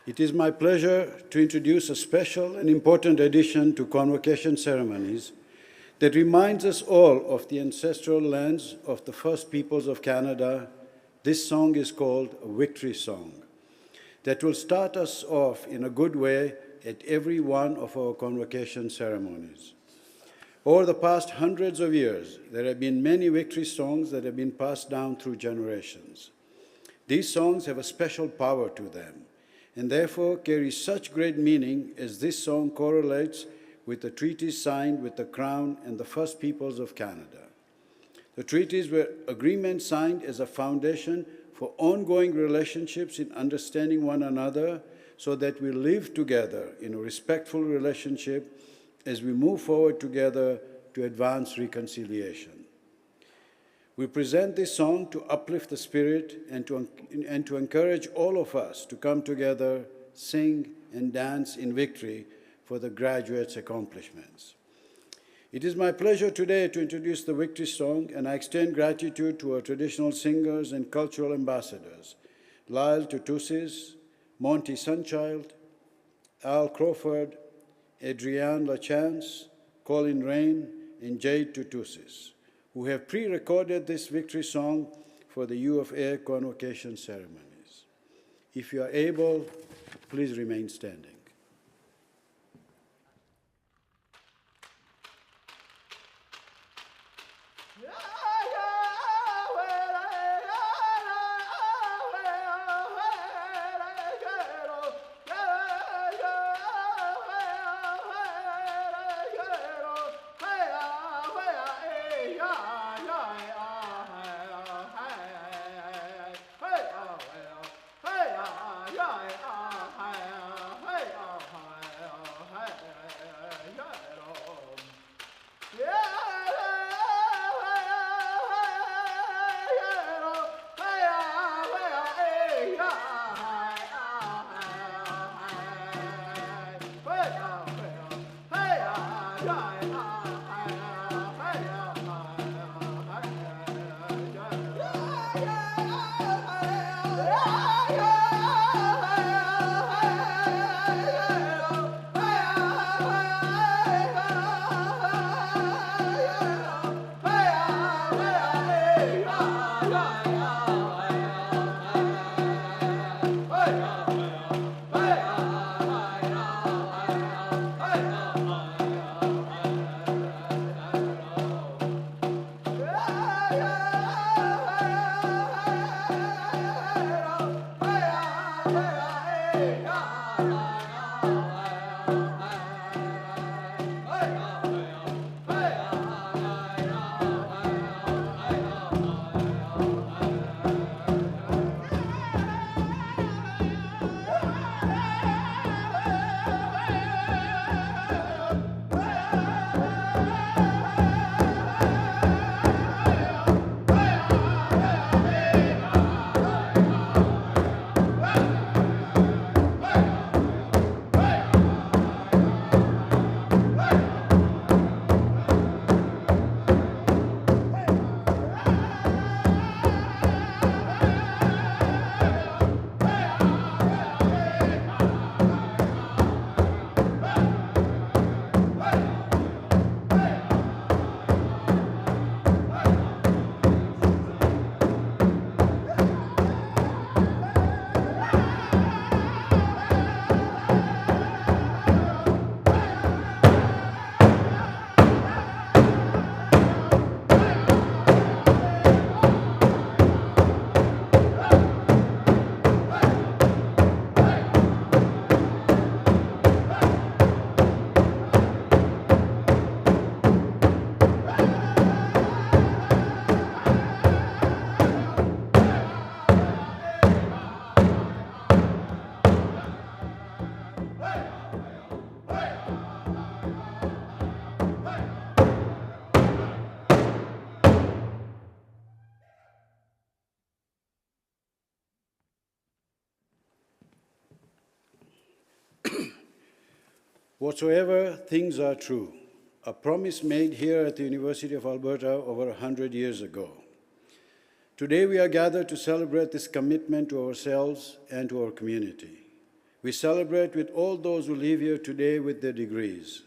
It is my pleasure to introduce a special and important addition to convocation ceremonies that reminds us all of the ancestral lands of the first peoples of Canada. This song is called a victory song that will start us off in a good way at every one of our convocation ceremonies. Over the past hundreds of years, there have been many victory songs that have been passed down through generations. These songs have a special power to them, and therefore carry such great meaning as this song correlates with the treaties signed with the Crown and the First Peoples of Canada. The treaties were agreements signed as a foundation for ongoing relationships in understanding one another so that we live together in a respectful relationship as we move forward together to advance reconciliation. We present this song to uplift the spirit and to encourage all of us to come together, sing, and dance in victory for the graduates' accomplishments. It is my pleasure today to introduce the victory song, and I extend gratitude to our traditional singers and cultural ambassadors, Lyle Tutusis, Monty Sunchild, Al Crawford, Adrienne Lachance, Colin Rain, and Jade Tutusis, who have pre-recorded this victory song for the U of A convocation ceremonies. If you are able, please remain standing. Whatsoever things are true, a promise made here at the University of Alberta over 100 years ago. Today we are gathered to celebrate this commitment to ourselves and to our community. We celebrate with all those who live here today with their degrees.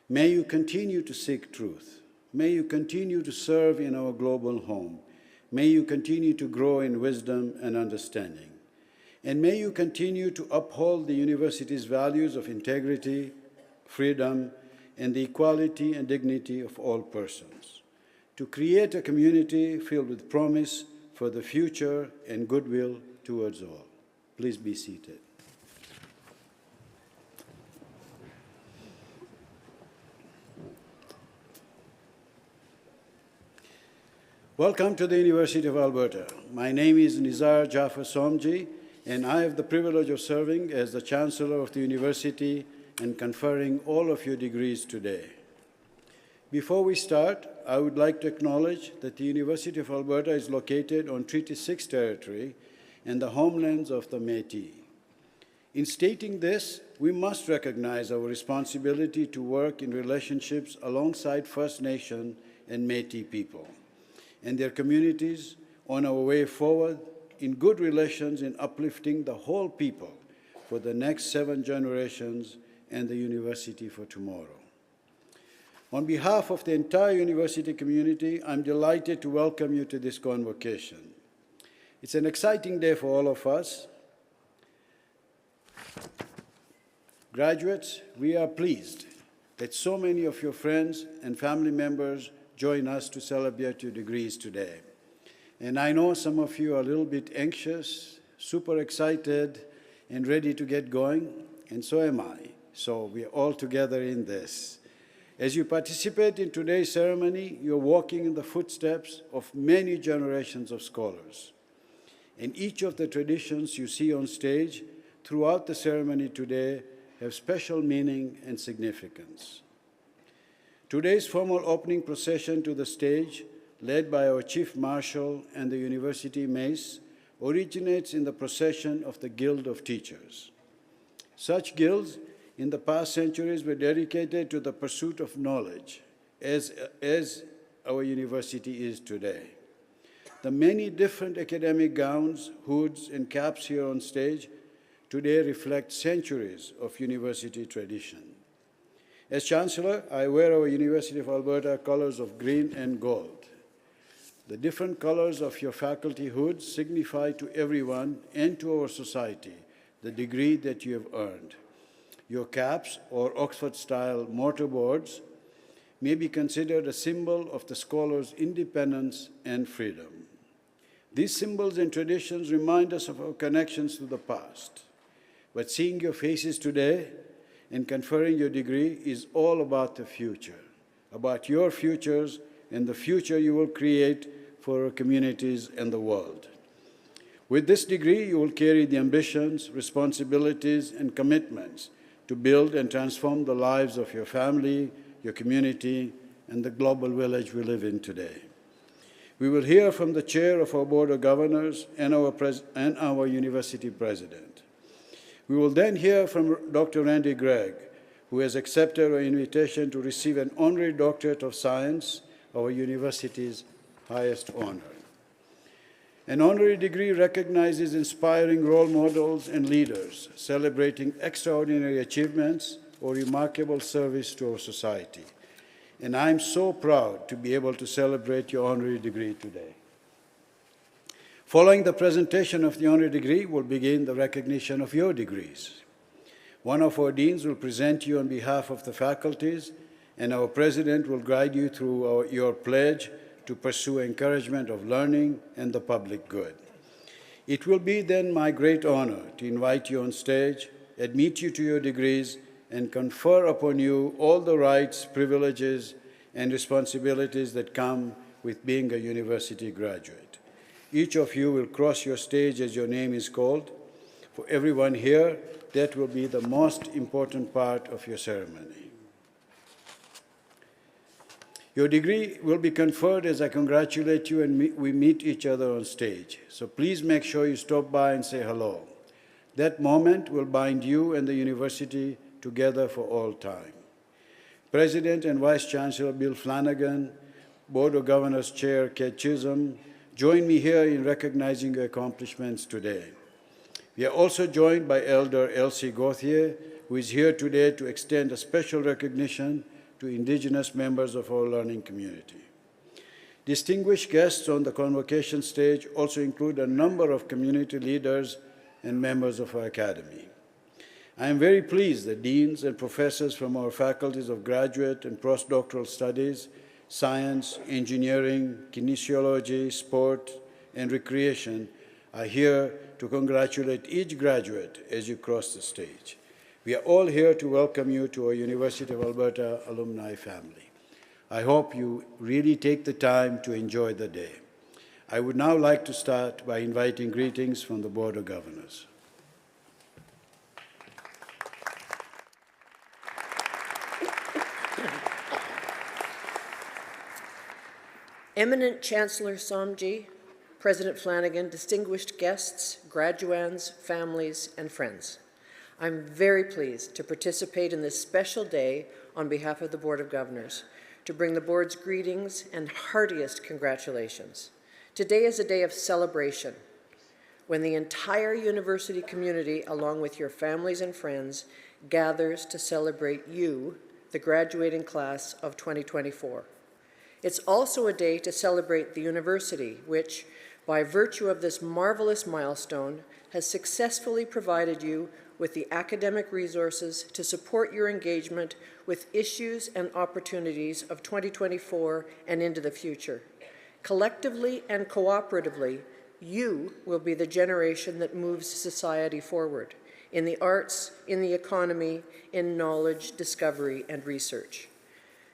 May you continue to seek truth. May you continue to serve in our global home. May you continue to grow in wisdom and understanding. And may you continue to uphold the university's values of integrity, freedom, and the equality and dignity of all persons, to create a community filled with promise for the future and goodwill towards all. Please be seated. Welcome to the University of Alberta. My name is Nizar Jafar Somji, and I have the privilege of serving as the Chancellor of the University and conferring all of your degrees today. Before we start, I would like to acknowledge that the University of Alberta is located on Treaty 6 territory and the homelands of the Métis. In stating this, we must recognize our responsibility to work in relationships alongside First Nation and Métis people and their communities on our way forward in good relations in uplifting the whole people for the next 7 generations and the university for tomorrow. On behalf of the entire university community, I'm delighted to welcome you to this convocation. It's an exciting day for all of us. Graduates, we are pleased that so many of your friends and family members join us to celebrate your degrees today. And I know some of you are a little bit anxious, super excited, and ready to get going, and so am I. So we are all together in this. As you participate in today's ceremony, you're walking in the footsteps of many generations of scholars. And each of the traditions you see on stage throughout the ceremony today have special meaning and significance. Today's formal opening procession to the stage, led by our Chief Marshal and the University Mace, originates in the procession of the Guild of Teachers. Such guilds in the past centuries were dedicated to the pursuit of knowledge, as our university is today. The many different academic gowns, hoods, and caps here on stage today reflect centuries of university tradition. As Chancellor, I wear our University of Alberta colors of green and gold. The different colors of your faculty hoods signify to everyone and to our society the degree that you have earned. Your caps, or Oxford-style mortarboards, may be considered a symbol of the scholar's independence and freedom. These symbols and traditions remind us of our connections to the past. But seeing your faces today and conferring your degree is all about the future, about your futures and the future you will create for our communities and the world. With this degree, you will carry the ambitions, responsibilities, and commitments to build and transform the lives of your family, your community, and the global village we live in today. We will hear from the chair of our Board of Governors and our university president. We will then hear from Dr. Randy Gregg, who has accepted our invitation to receive an honorary doctorate of science, our university's highest honor. An honorary degree recognizes inspiring role models and leaders, celebrating extraordinary achievements or remarkable service to our society. And I'm so proud to be able to celebrate your honorary degree today. Following the presentation of the honorary degree, we'll begin the recognition of your degrees. One of our deans will present you on behalf of the faculties, and our president will guide you through your pledge to pursue encouragement of learning and the public good. It will be then my great honor to invite you on stage, admit you to your degrees, and confer upon you all the rights, privileges, and responsibilities that come with being a university graduate. Each of you will cross your stage as your name is called. For everyone here, that will be the most important part of your ceremony. Your degree will be conferred as I congratulate you and we meet each other on stage. So please make sure you stop by and say hello. That moment will bind you and the university together for all time. President and Vice Chancellor Bill Flanagan, Board of Governors Chair Kate Chisholm, join me here in recognizing your accomplishments today. We are also joined by Elder Elsie Gauthier, who is here today to extend a special recognition to Indigenous members of our learning community. Distinguished guests on the convocation stage also include a number of community leaders and members of our academy. I am very pleased that deans and professors from our faculties of graduate and postdoctoral studies, science, engineering, kinesiology, sport, and recreation are here to congratulate each graduate as you cross the stage. We are all here to welcome you to our University of Alberta alumni family. I hope you really take the time to enjoy the day. I would now like to start by inviting greetings from the Board of Governors. Eminent Chancellor Somji, President Flanagan, distinguished guests, graduands, families, and friends. I'm very pleased to participate in this special day on behalf of the Board of Governors, to bring the Board's greetings and heartiest congratulations. Today is a day of celebration, when the entire university community, along with your families and friends, gathers to celebrate you, the graduating class of 2024. It's also a day to celebrate the university, which, by virtue of this marvelous milestone, has successfully provided you with the academic resources to support your engagement with issues and opportunities of 2024 and into the future. Collectively and cooperatively, you will be the generation that moves society forward in the arts, in the economy, in knowledge, discovery, and research.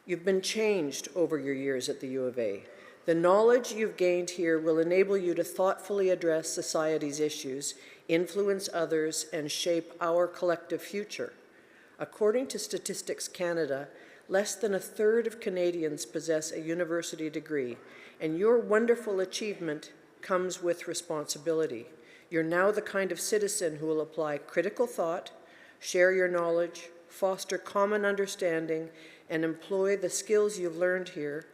You've been changed over your years at the U of A. The knowledge you've gained here will enable you to thoughtfully address society's issues, influence others, and shape our collective future. According to Statistics Canada, less than a third of Canadians possess a university degree, and your wonderful achievement comes with responsibility. You're now the kind of citizen who will apply critical thought, share your knowledge, foster common understanding, and employ the skills you've learned here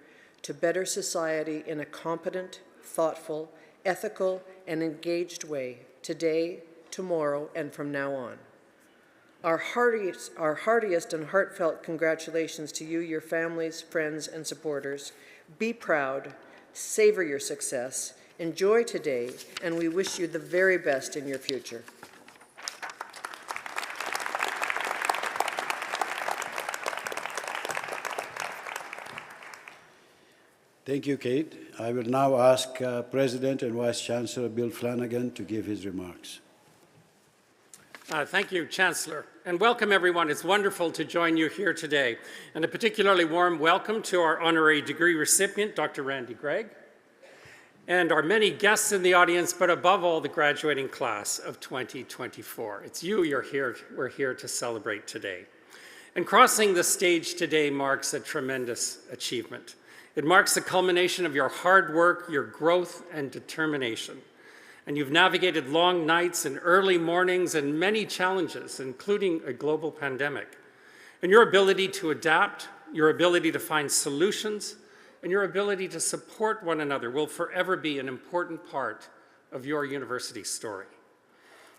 to better society in a competent, thoughtful, ethical, and engaged way, today, tomorrow, and from now on. Our heartiest and heartfelt congratulations to you, your families, friends, and supporters. Be proud, savor your success, enjoy today, and we wish you the very best in your future. Thank you, Kate. I will now ask President and Vice Chancellor Bill Flanagan to give his remarks. Thank you, Chancellor, and welcome everyone. It's wonderful to join you here today, and a particularly warm welcome to our honorary degree recipient, Dr. Randy Gregg, and our many guests in the audience, but above all, the graduating class of 2024. It's you we're here to celebrate today. And crossing the stage today marks a tremendous achievement. It marks the culmination of your hard work, your growth, and determination. And you've navigated long nights and early mornings and many challenges, including a global pandemic. And your ability to adapt, your ability to find solutions, and your ability to support one another will forever be an important part of your university story.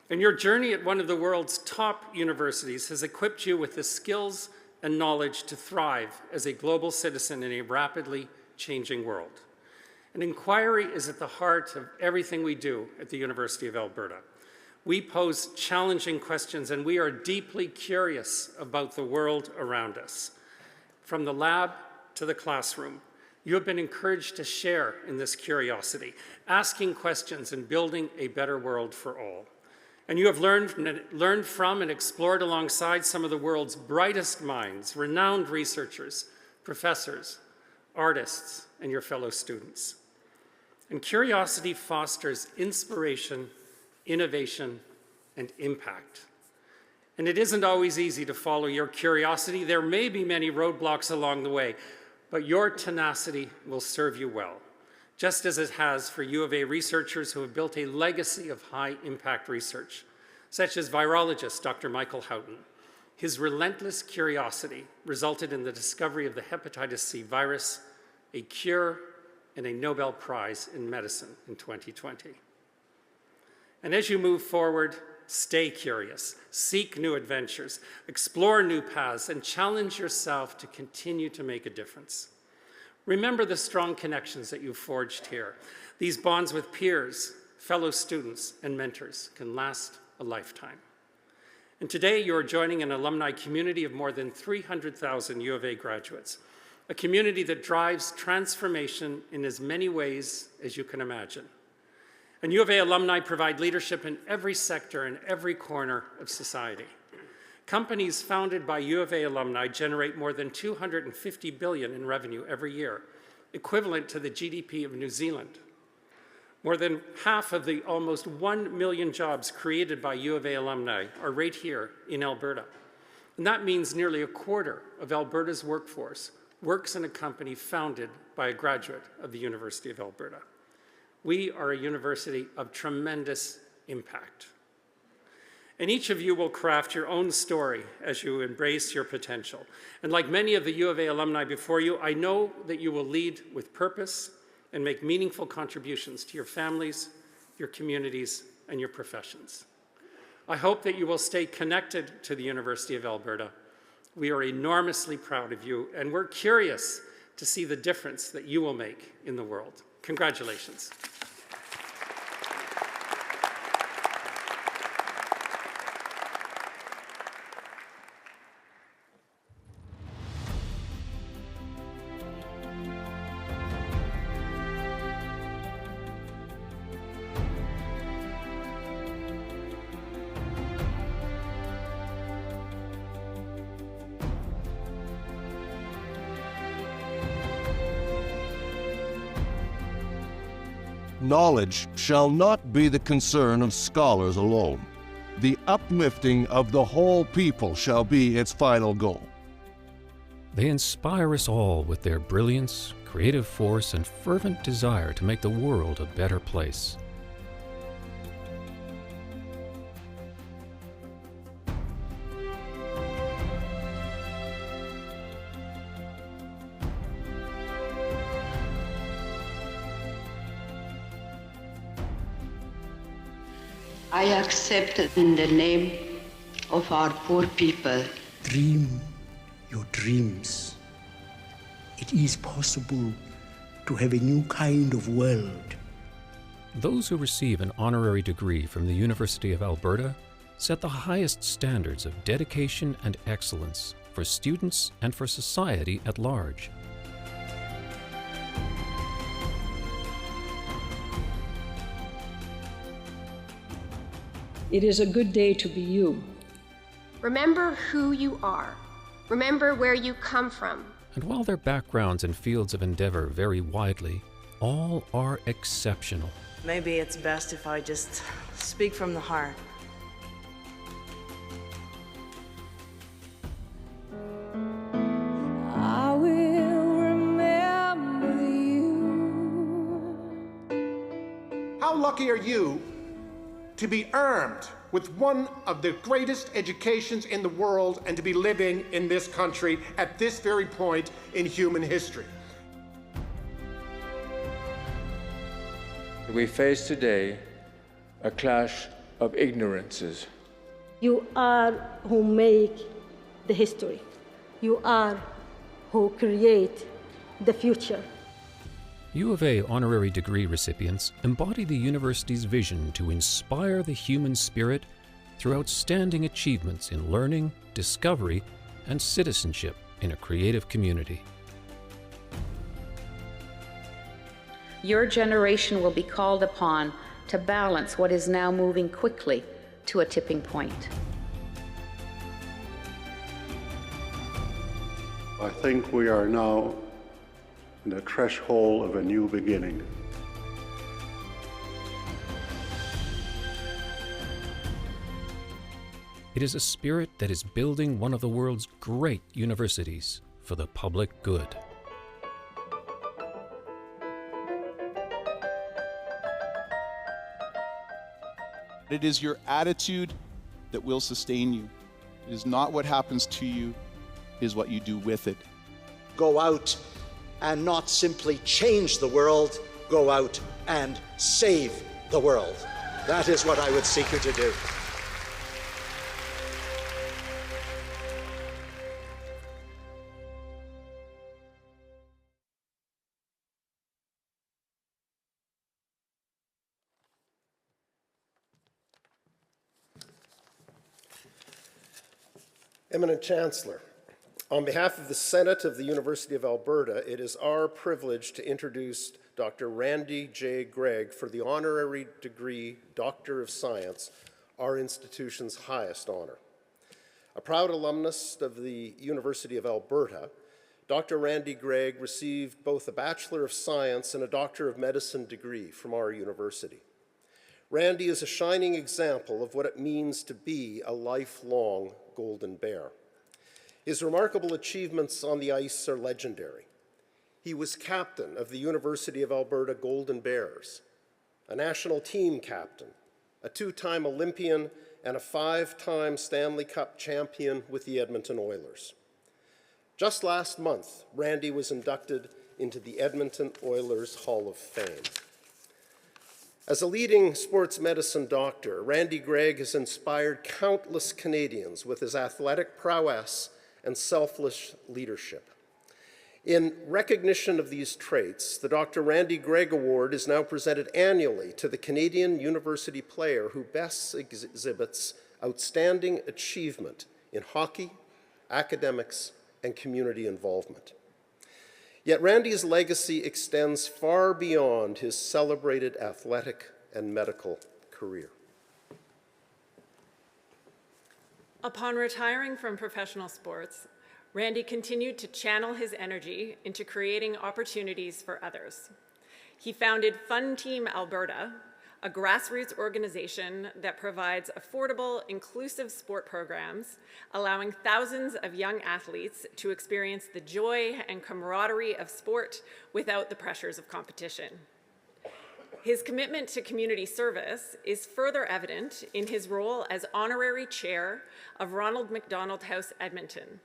And your journey at one of the world's top universities has equipped you with the skills and knowledge to thrive as a global citizen in a rapidly changing world. An inquiry is at the heart of everything we do at the University of Alberta. We pose challenging questions, and we are deeply curious about the world around us. From the lab to the classroom, you have been encouraged to share in this curiosity, asking questions and building a better world for all. And you have learned from and explored alongside some of the world's brightest minds, renowned researchers, professors, artists, and your fellow students. And curiosity fosters inspiration, innovation, and impact. And it isn't always easy to follow your curiosity. There may be many roadblocks along the way, but your tenacity will serve you well, just as it has for U of A researchers who have built a legacy of high-impact research, such as virologist Dr. Michael Houghton. His relentless curiosity resulted in the discovery of the hepatitis C virus, a cure, and a Nobel Prize in Medicine in 2020. And as you move forward, stay curious, seek new adventures, explore new paths, and challenge yourself to continue to make a difference. Remember the strong connections that you've forged here. These bonds with peers, fellow students, and mentors can last a lifetime. And today you are joining an alumni community of more than 300,000 U of A graduates, a community that drives transformation in as many ways as you can imagine. And U of A alumni provide leadership in every sector and every corner of society. Companies founded by U of A alumni generate more than $250 billion in revenue every year, equivalent to the GDP of New Zealand. More than half of the almost 1 million jobs created by U of A alumni are right here in Alberta. And that means nearly a quarter of Alberta's workforce works in a company founded by a graduate of the University of Alberta. We are a university of tremendous impact. And each of you will craft your own story as you embrace your potential. And like many of the U of A alumni before you, I know that you will lead with purpose and make meaningful contributions to your families, your communities, and your professions. I hope that you will stay connected to the University of Alberta. We are enormously proud of you, and we're curious to see the difference that you will make in the world. Congratulations. Knowledge shall not be the concern of scholars alone. The uplifting of the whole people shall be its final goal. They inspire us all with their brilliance, creative force, and fervent desire to make the world a better place. I accept in the name of our poor people. Dream your dreams. It is possible to have a new kind of world. Those who receive an honorary degree from the University of Alberta set the highest standards of dedication and excellence for students and for society at large. It is a good day to be you. Remember who you are. Remember where you come from. And while their backgrounds and fields of endeavor vary widely, all are exceptional. Maybe it's best if I just speak from the heart. I will remember you. How lucky are you to be armed with one of the greatest educations in the world and to be living in this country at this very point in human history. We face today a clash of ignorances. You are who make the history. You are who create the future. U of A honorary degree recipients embody the university's vision to inspire the human spirit through outstanding achievements in learning, discovery, and citizenship in a creative community. Your generation will be called upon to balance what is now moving quickly to a tipping point. I think we are now in the threshold of a new beginning. It is a spirit that is building one of the world's great universities for the public good. It is your attitude that will sustain you. It is not what happens to you, it is what you do with it. Go out and not simply change the world, go out and save the world. That is what I would seek you to do. Eminent Chancellor, on behalf of the Senate of the University of Alberta, it is our privilege to introduce Dr. Randy J. Gregg for the honorary degree Doctor of Science, our institution's highest honor. A proud alumnus of the University of Alberta, Dr. Randy Gregg received both a Bachelor of Science and a Doctor of Medicine degree from our university. Randy is a shining example of what it means to be a lifelong Golden Bear. His remarkable achievements on the ice are legendary. He was captain of the University of Alberta Golden Bears, a national team captain, a two-time Olympian, and a five-time Stanley Cup champion with the Edmonton Oilers. Just last month, Randy was inducted into the Edmonton Oilers Hall of Fame. As a leading sports medicine doctor, Randy Gregg has inspired countless Canadians with his athletic prowess and selfless leadership. In recognition of these traits, the Dr. Randy Gregg Award is now presented annually to the Canadian university player who best exhibits outstanding achievement in hockey, academics, and community involvement. Yet Randy's legacy extends far beyond his celebrated athletic and medical career. Upon retiring from professional sports, Randy continued to channel his energy into creating opportunities for others. He founded Fun Team Alberta, a grassroots organization that provides affordable, inclusive sport programs, allowing thousands of young athletes to experience the joy and camaraderie of sport without the pressures of competition. His commitment to community service is further evident in his role as honorary chair of Ronald McDonald House Edmonton,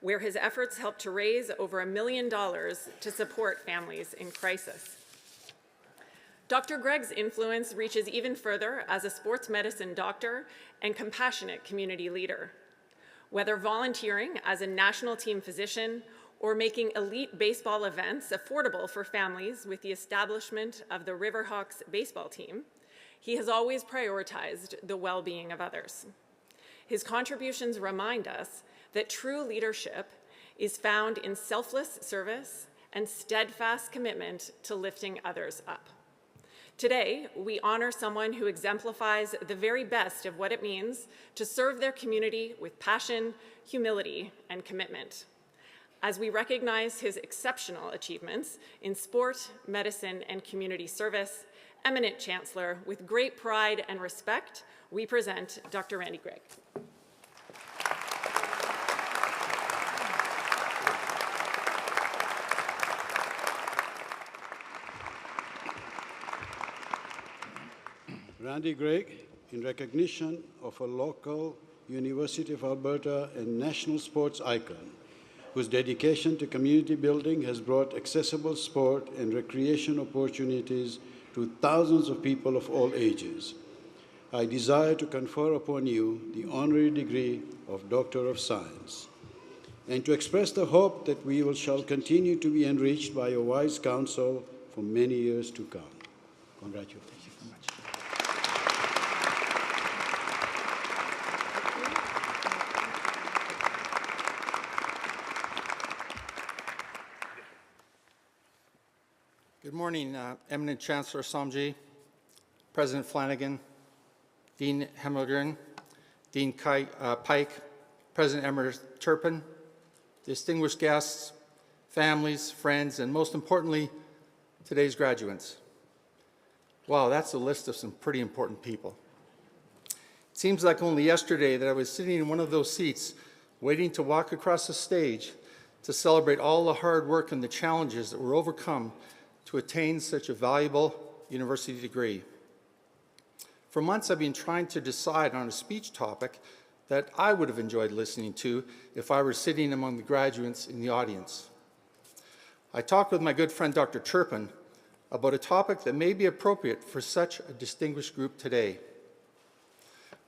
where his efforts helped to raise over $1 million to support families in crisis. Dr. Gregg's influence reaches even further as a sports medicine doctor and compassionate community leader. Whether volunteering as a national team physician or making elite baseball events affordable for families with the establishment of the Riverhawks baseball team, he has always prioritized the well-being of others. His contributions remind us that true leadership is found in selfless service and steadfast commitment to lifting others up. Today, we honor someone who exemplifies the very best of what it means to serve their community with passion, humility, and commitment. As we recognize his exceptional achievements in sport, medicine, and community service, Eminent Chancellor, with great pride and respect, we present Dr. Randy Gregg. Randy Gregg, in recognition of a local University of Alberta and national sports icon, whose dedication to community building has brought accessible sport and recreation opportunities to thousands of people of all ages. I desire to confer upon you the honorary degree of Doctor of Science, and to express the hope that we shall continue to be enriched by your wise counsel for many years to come. Congratulations. Good morning, Eminent Chancellor Somji, President Flanagan, Dean Hemmelgren, Dean Pike, President Emeritus Turpin, distinguished guests, families, friends, and most importantly, today's graduates. Wow, that's a list of some pretty important people. It seems like only yesterday that I was sitting in one of those seats waiting to walk across the stage to celebrate all the hard work and the challenges that were overcome to attain such a valuable university degree. For months, I've been trying to decide on a speech topic that I would have enjoyed listening to if I were sitting among the graduates in the audience. I talked with my good friend, Dr. Turpin, about a topic that may be appropriate for such a distinguished group today.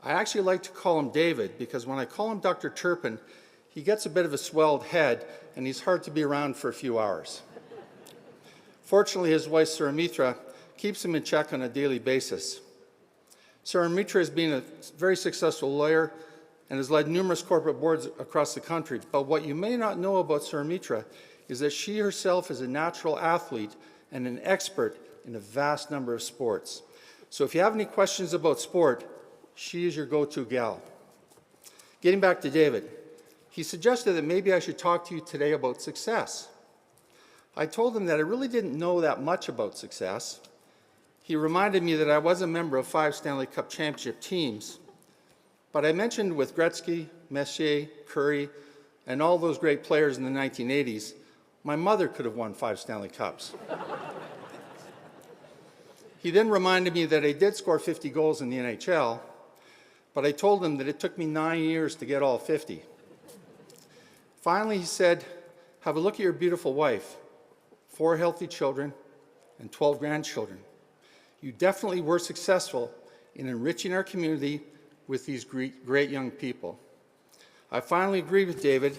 I actually like to call him David because when I call him Dr. Turpin, he gets a bit of a swelled head and he's hard to be around for a few hours. Fortunately, his wife, Saramitra, keeps him in check on a daily basis. Saramitra has been a very successful lawyer and has led numerous corporate boards across the country. But what you may not know about Suramitra is that she herself is a natural athlete and an expert in a vast number of sports. So if you have any questions about sport, she is your go-to gal. Getting back to David, he suggested that maybe I should talk to you today about success. I told him that I really didn't know that much about success. He reminded me that I was a member of 5 Stanley Cup championship teams, but I mentioned with Gretzky, Messier, Curry, and all those great players in the 1980s, my mother could have won 5 Stanley Cups. He then reminded me that I did score 50 goals in the NHL, but I told him that it took me 9 years to get all 50. Finally, he said, have a look at your beautiful wife, 4 healthy children, and 12 grandchildren. You definitely were successful in enriching our community with these great young people. I finally agreed with David,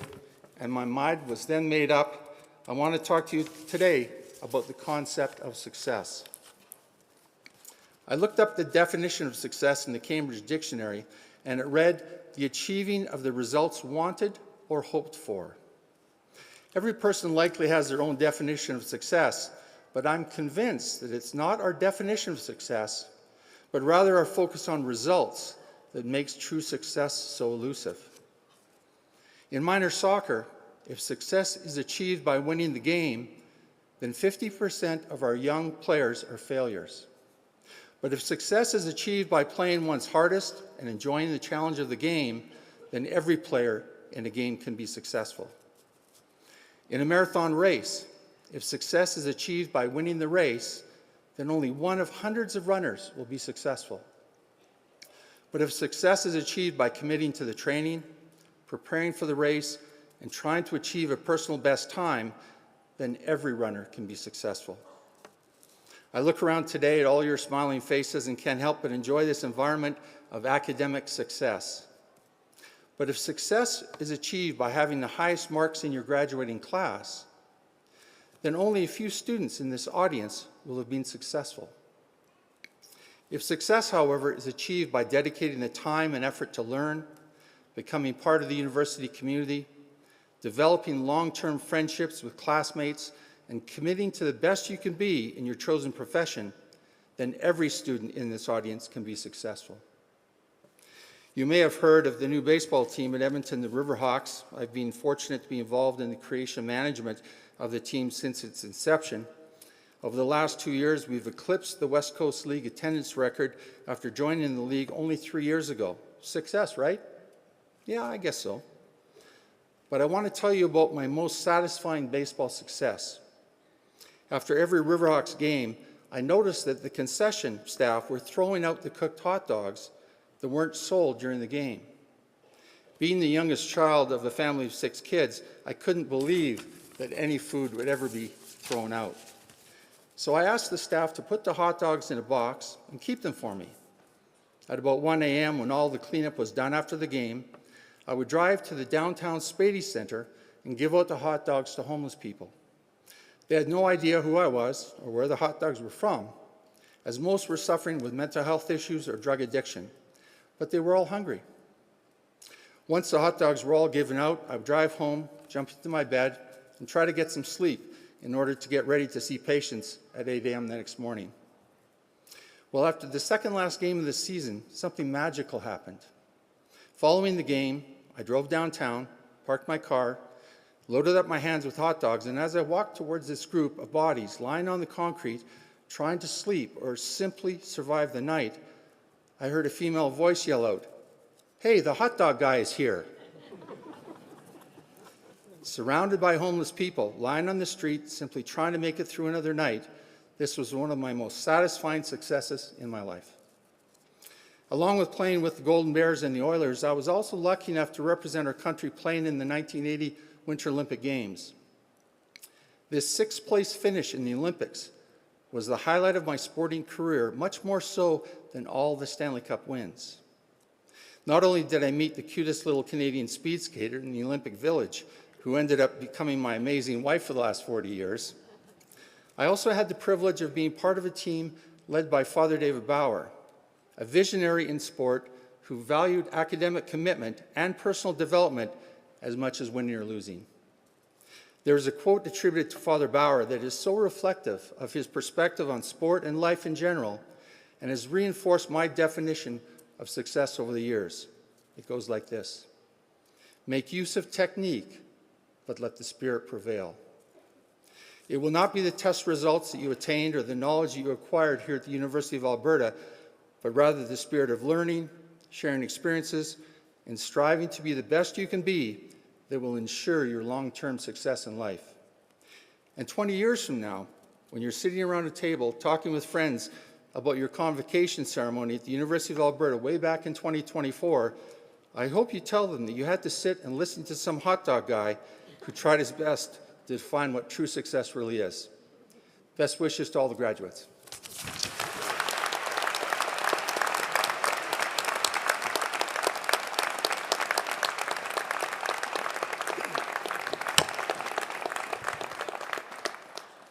and my mind was then made up. I want to talk to you today about the concept of success. I looked up the definition of success in the Cambridge Dictionary, and it read, the achieving of the results wanted or hoped for. Every person likely has their own definition of success, but I'm convinced that it's not our definition of success, but rather our focus on results that makes true success so elusive. In minor soccer, if success is achieved by winning the game, then 50% of our young players are failures. But if success is achieved by playing one's hardest and enjoying the challenge of the game, then every player in a game can be successful. In a marathon race, if success is achieved by winning the race, then only one of hundreds of runners will be successful. But if success is achieved by committing to the training, preparing for the race, and trying to achieve a personal best time, then every runner can be successful. I look around today at all your smiling faces and can't help but enjoy this environment of academic success. But if success is achieved by having the highest marks in your graduating class, then only a few students in this audience will have been successful. If success, however, is achieved by dedicating the time and effort to learn, becoming part of the university community, developing long-term friendships with classmates, and committing to the best you can be in your chosen profession, then every student in this audience can be successful. You may have heard of the new baseball team at Edmonton, the Riverhawks. I've been fortunate to be involved in the creation management of the team since its inception. Over the last 2 years, we've eclipsed the West Coast League attendance record after joining the league only 3 years ago. Success, right? Yeah, I guess so. But I want to tell you about my most satisfying baseball success. After every Riverhawks game, I noticed that the concession staff were throwing out the cooked hot dogs that weren't sold during the game. Being the youngest child of a family of 6 kids, I couldn't believe that any food would ever be thrown out. So I asked the staff to put the hot dogs in a box and keep them for me. At about 1 a.m., when all the cleanup was done after the game, I would drive to the downtown Spady Center and give out the hot dogs to homeless people. They had no idea who I was or where the hot dogs were from, as most were suffering with mental health issues or drug addiction, but they were all hungry. Once the hot dogs were all given out, I would drive home, jump into my bed, and try to get some sleep in order to get ready to see patients at 8 a.m. the next morning. Well, after the second last game of the season, something magical happened. Following the game, I drove downtown, parked my car, loaded up my hands with hot dogs, and as I walked towards this group of bodies lying on the concrete, trying to sleep or simply survive the night, I heard a female voice yell out, "Hey, the hot dog guy is here." Surrounded by homeless people, lying on the street, simply trying to make it through another night, this was one of my most satisfying successes in my life. Along with playing with the Golden Bears and the Oilers, I was also lucky enough to represent our country playing in the 1980 Winter Olympic Games. This 6th place finish in the Olympics was the highlight of my sporting career, much more so than all the Stanley Cup wins. Not only did I meet the cutest little Canadian speed skater in the Olympic Village, who ended up becoming my amazing wife for the last 40 years, I also had the privilege of being part of a team led by Father David Bauer, a visionary in sport who who valued academic commitment and personal development as much as winning or losing. There is a quote attributed to Father Bauer that is so reflective of his perspective on sport and life in general and has reinforced my definition of success over the years. It goes like this: make use of technique, but let the spirit prevail. It will not be the test results that you attained or the knowledge that you acquired here at the University of Alberta, but rather the spirit of learning, sharing experiences, and striving to be the best you can be that will ensure your long-term success in life. And 20 years from now, when you're sitting around a table talking with friends about your convocation ceremony at the University of Alberta way back in 2024, I hope you tell them that you had to sit and listen to some hot dog guy who tried his best to define what true success really is. Best wishes to all the graduates.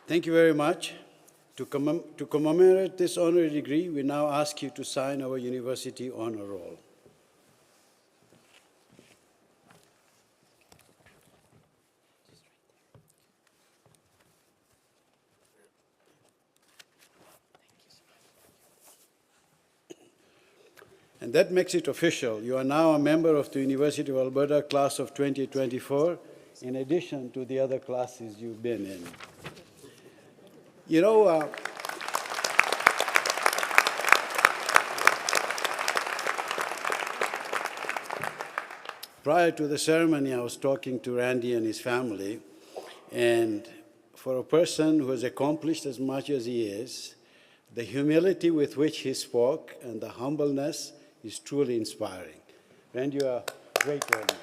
Thank you very much. To commemorate this honorary degree, we now ask you to sign our university honor roll. And that makes it official. You are now a member of the University of Alberta class of 2024, in addition to the other classes you've been in. You know, prior to the ceremony, I was talking to Randy and his family, and for a person who has accomplished as much as he is, the humility with which he spoke and the humbleness is truly inspiring. Randy, you are a great role model.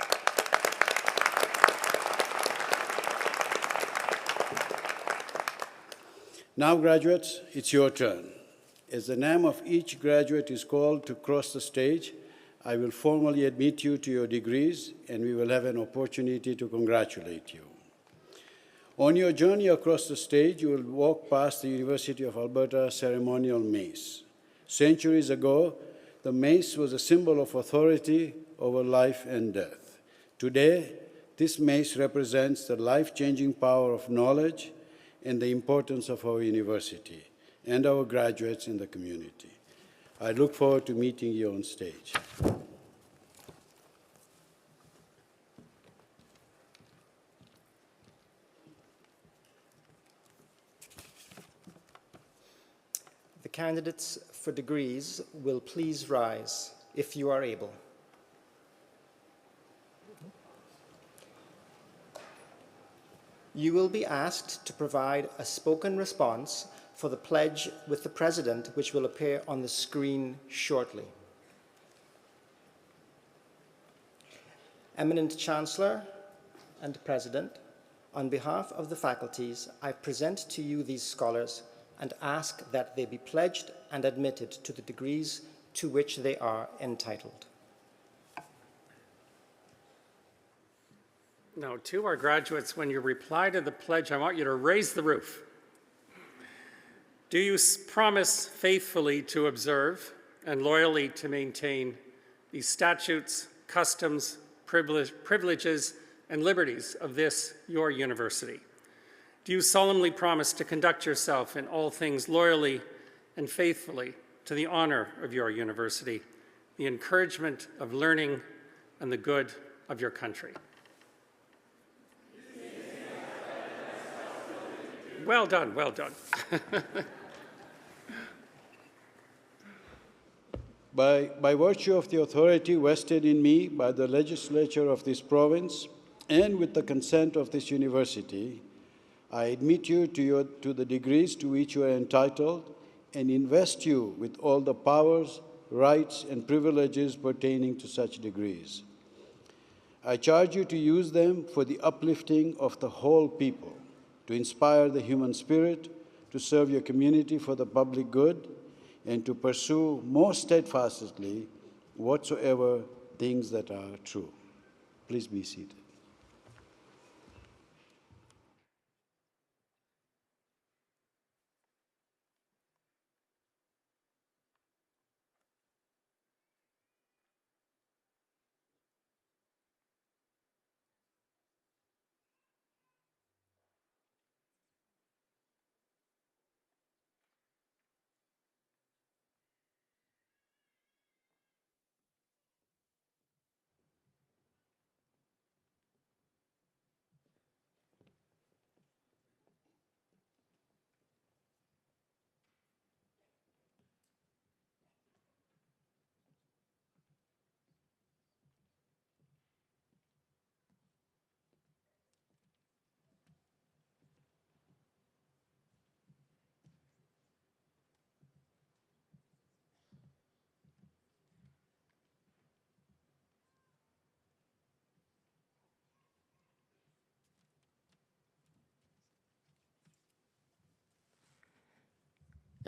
Now, graduates, it's your turn. As the name of each graduate is called to cross the stage, I will formally admit you to your degrees, and we will have an opportunity to congratulate you. On your journey across the stage, you will walk past the University of Alberta ceremonial mace. Centuries ago, the mace was a symbol of authority over life and death. Today, this mace represents the life-changing power of knowledge and the importance of our university and our graduates in the community. I look forward to meeting you on stage. The candidates for degrees will please rise if you are able. You will be asked to provide a spoken response for the pledge with the President, which will appear on the screen shortly. Eminent Chancellor and President, on behalf of the faculties, I present to you these scholars and ask that they be pledged and admitted to the degrees to which they are entitled. Now, to our graduates, when you reply to the pledge, I want you to raise the roof. Do you promise faithfully to observe and loyally to maintain these statutes, customs, privileges, and liberties of this, your university? Do you solemnly promise to conduct yourself in all things loyally and faithfully to the honor of your university, the encouragement of learning, and the good of your country? Well done, well done. By virtue of the authority vested in me by the legislature of this province and with the consent of this university, I admit you to the degrees to which you are entitled and invest you with all the powers, rights, and privileges pertaining to such degrees. I charge you to use them for the uplifting of the whole people, to inspire the human spirit, to serve your community for the public good, and to pursue more steadfastly whatsoever things that are true. Please be seated.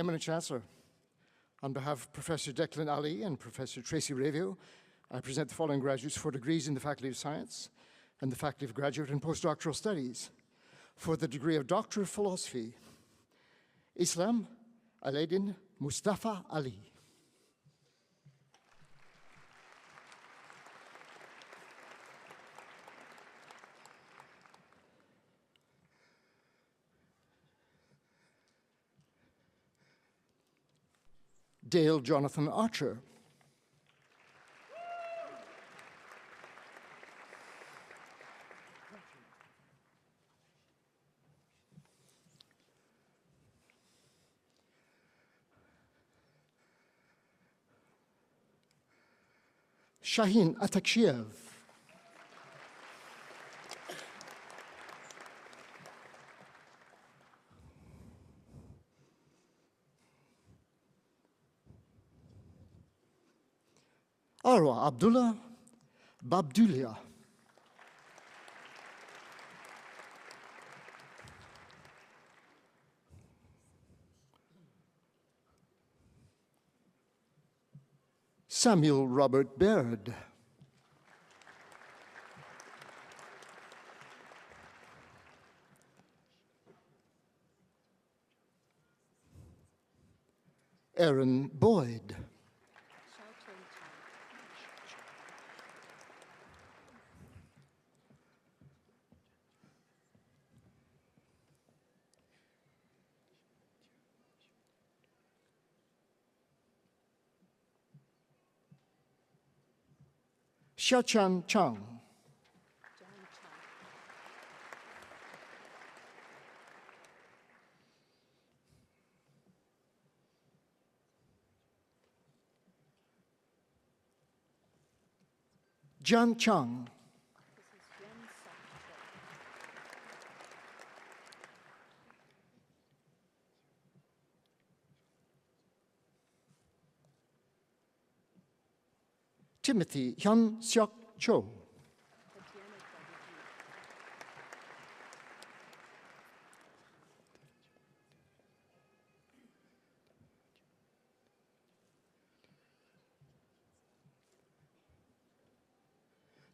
Eminent Chancellor, on behalf of Professor Declan Ali and Professor Tracy Ravio, I present the following graduates for degrees in the Faculty of Science and the Faculty of Graduate and Postdoctoral Studies. For the degree of Doctor of Philosophy, Islam Aladdin Mustafa Ali. Dale Jonathan Archer. Shaheen Atakshiev. Arwa Abdullah Babdulia. Samuel Robert Baird. Aaron Boyd. Xiaochan Chang. Jian Chang. Timothy Hyun Seok Cho.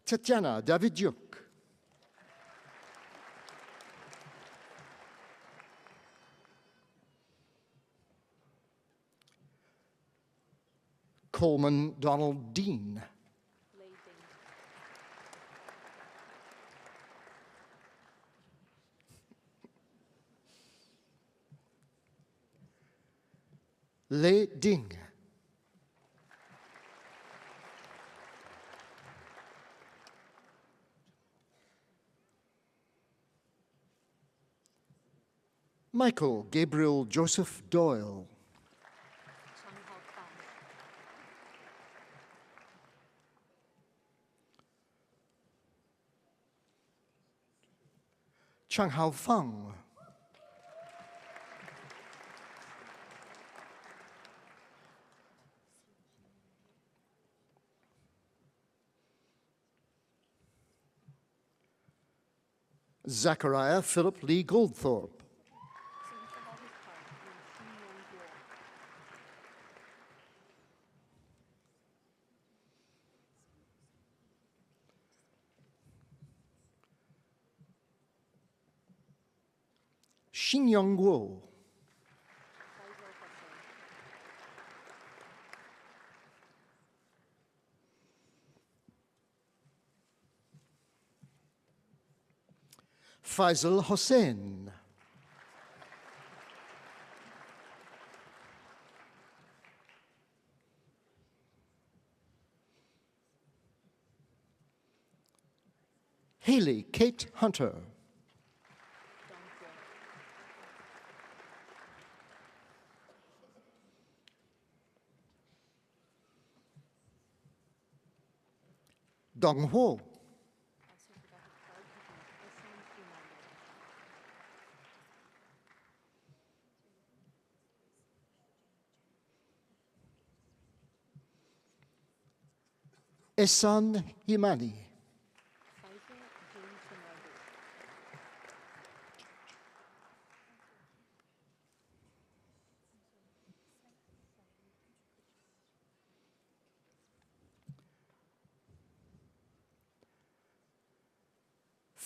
Tatiana Davidyuk. Coleman Donald Dean. Lei Ding. Michael Gabriel Joseph Doyle. Chang Hao Fang. Zachariah Philip Lee Goldthorpe. Xin Young Guo. Faisal Hossain. Haley Kate Hunter. Dong Ho. Ehsan Himani.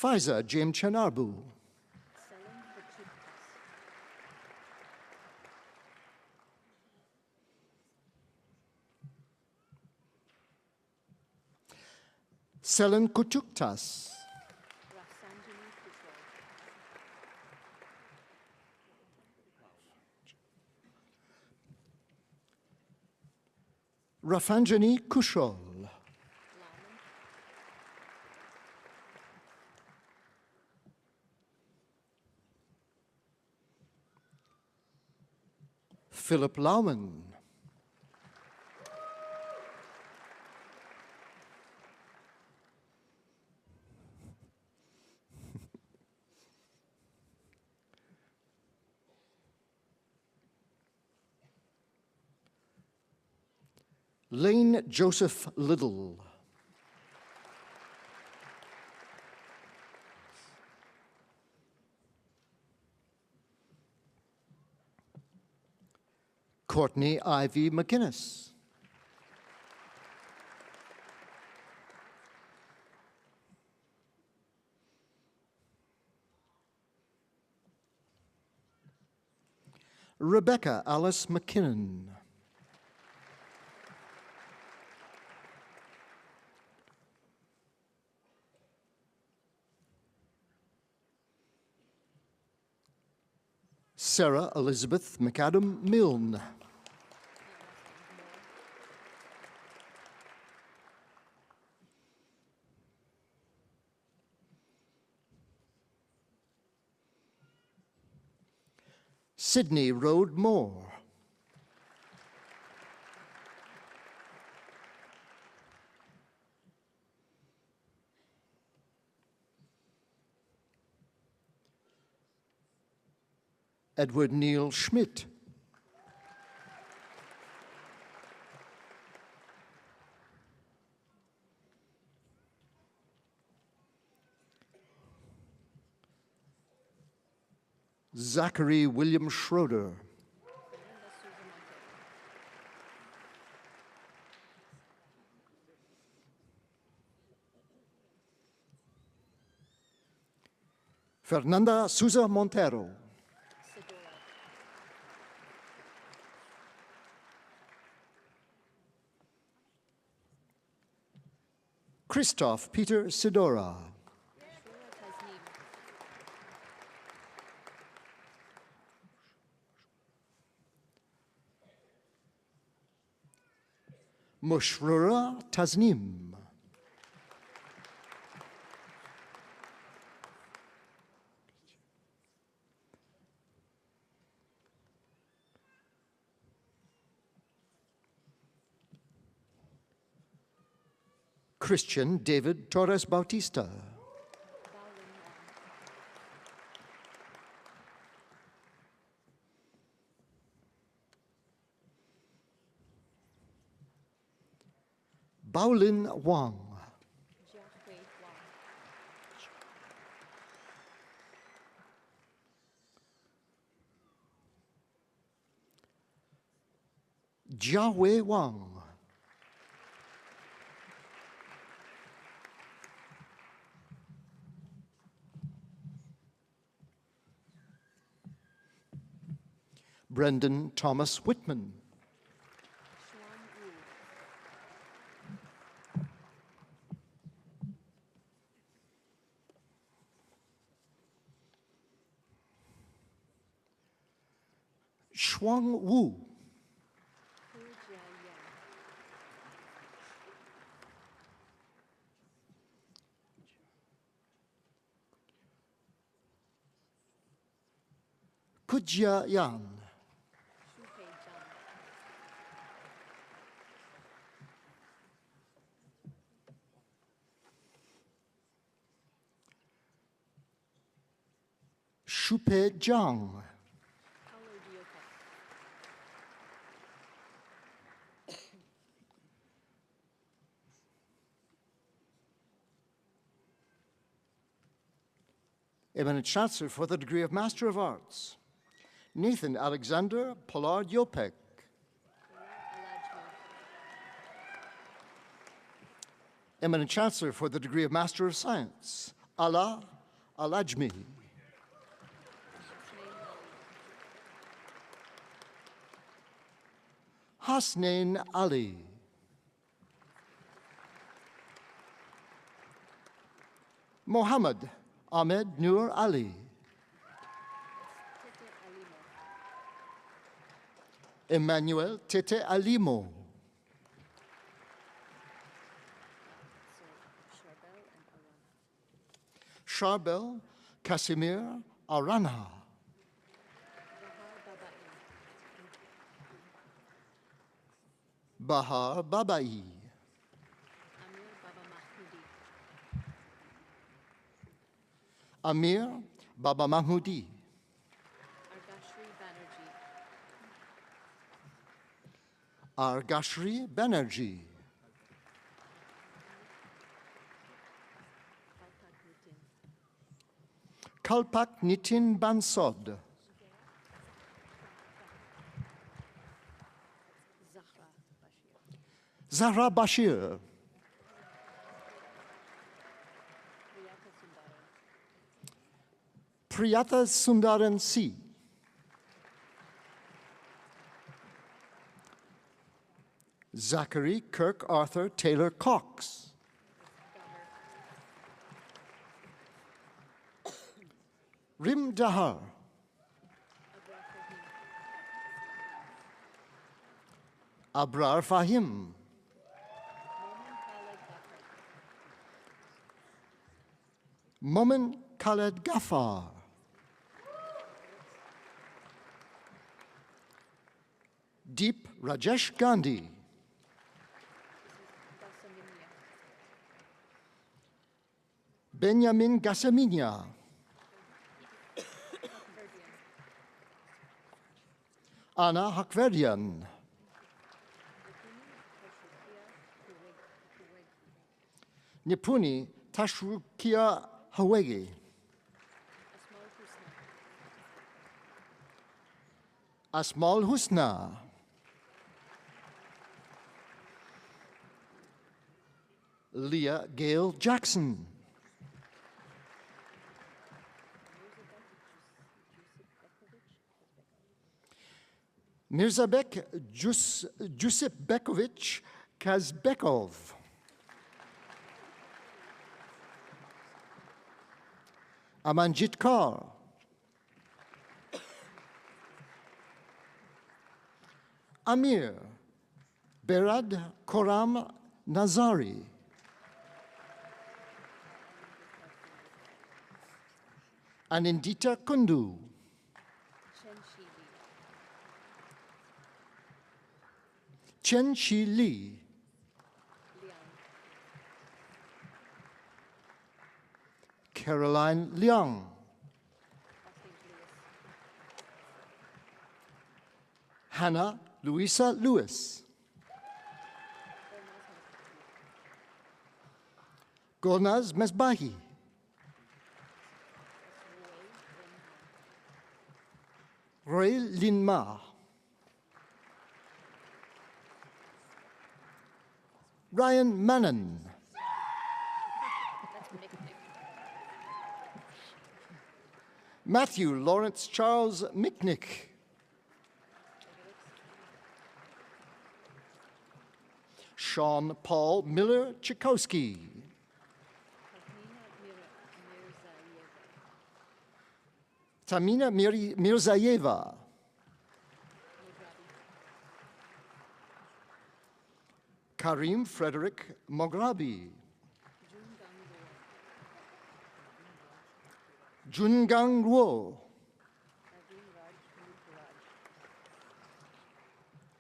Faiza Jem Chanarbu. Selen Kutuktas. Rafanjani Kushol. Philip Lauman. Lane Joseph Liddle. Courtney Ivy McGuinness. Rebecca Alice McKinnon. Sarah Elizabeth McAdam Milne. Sydney Road Moore. Edward Neil Schmidt. Zachary William Schroeder. Fernanda Souza Montero. Christoph Peter Sidora. Mushrura Tasnim. Christian David Torres Bautista. Baolin Wang. Jiahui Wang. Brendan Thomas Whitman. Shuang Wu. Kujia Yan. Shupe Zhang. Eminent Chancellor for the degree of Master of Arts, Nathan Alexander Pollard Yopek. Eminent Chancellor for the degree of Master of Science, Ala Alajmi. Hasnain Ali. Mohammed Ahmed Nur Ali. Emmanuel Tete Alimo. Charbel Casimir Arana. Bahar Babai. Amir Baba Mahmoudi. Argashri Banerjee. Kalpak Nitin Bansod. Zahra Bashir. Priyata Sundaran C. Zachary Kirk Arthur Taylor Cox. Rim Dahar. Abrar Fahim. Momin Khaled Ghaffar. Deep Rajesh Gandhi. Benjamin Gassaminia. Anna Hakverdian. Nipuni Tashrukia Hawegi. Asmal Husna. Leah Gail Jackson. Mirzabek Jusipbekovich Kazbekov. Amanjit Kaur. Amir Berad Koram Nazari. Anindita Kundu. Chen Shi Li. Caroline Liang. Hannah Louisa Lewis. Golnaz Mesbahi. Roy Linma. Ryan Mannon. Matthew Lawrence Charles Micknick. Sean Paul Miller Chikowski. Tamina Mirzayeva. Karim Frederick Mograbi. Jungang Ruo.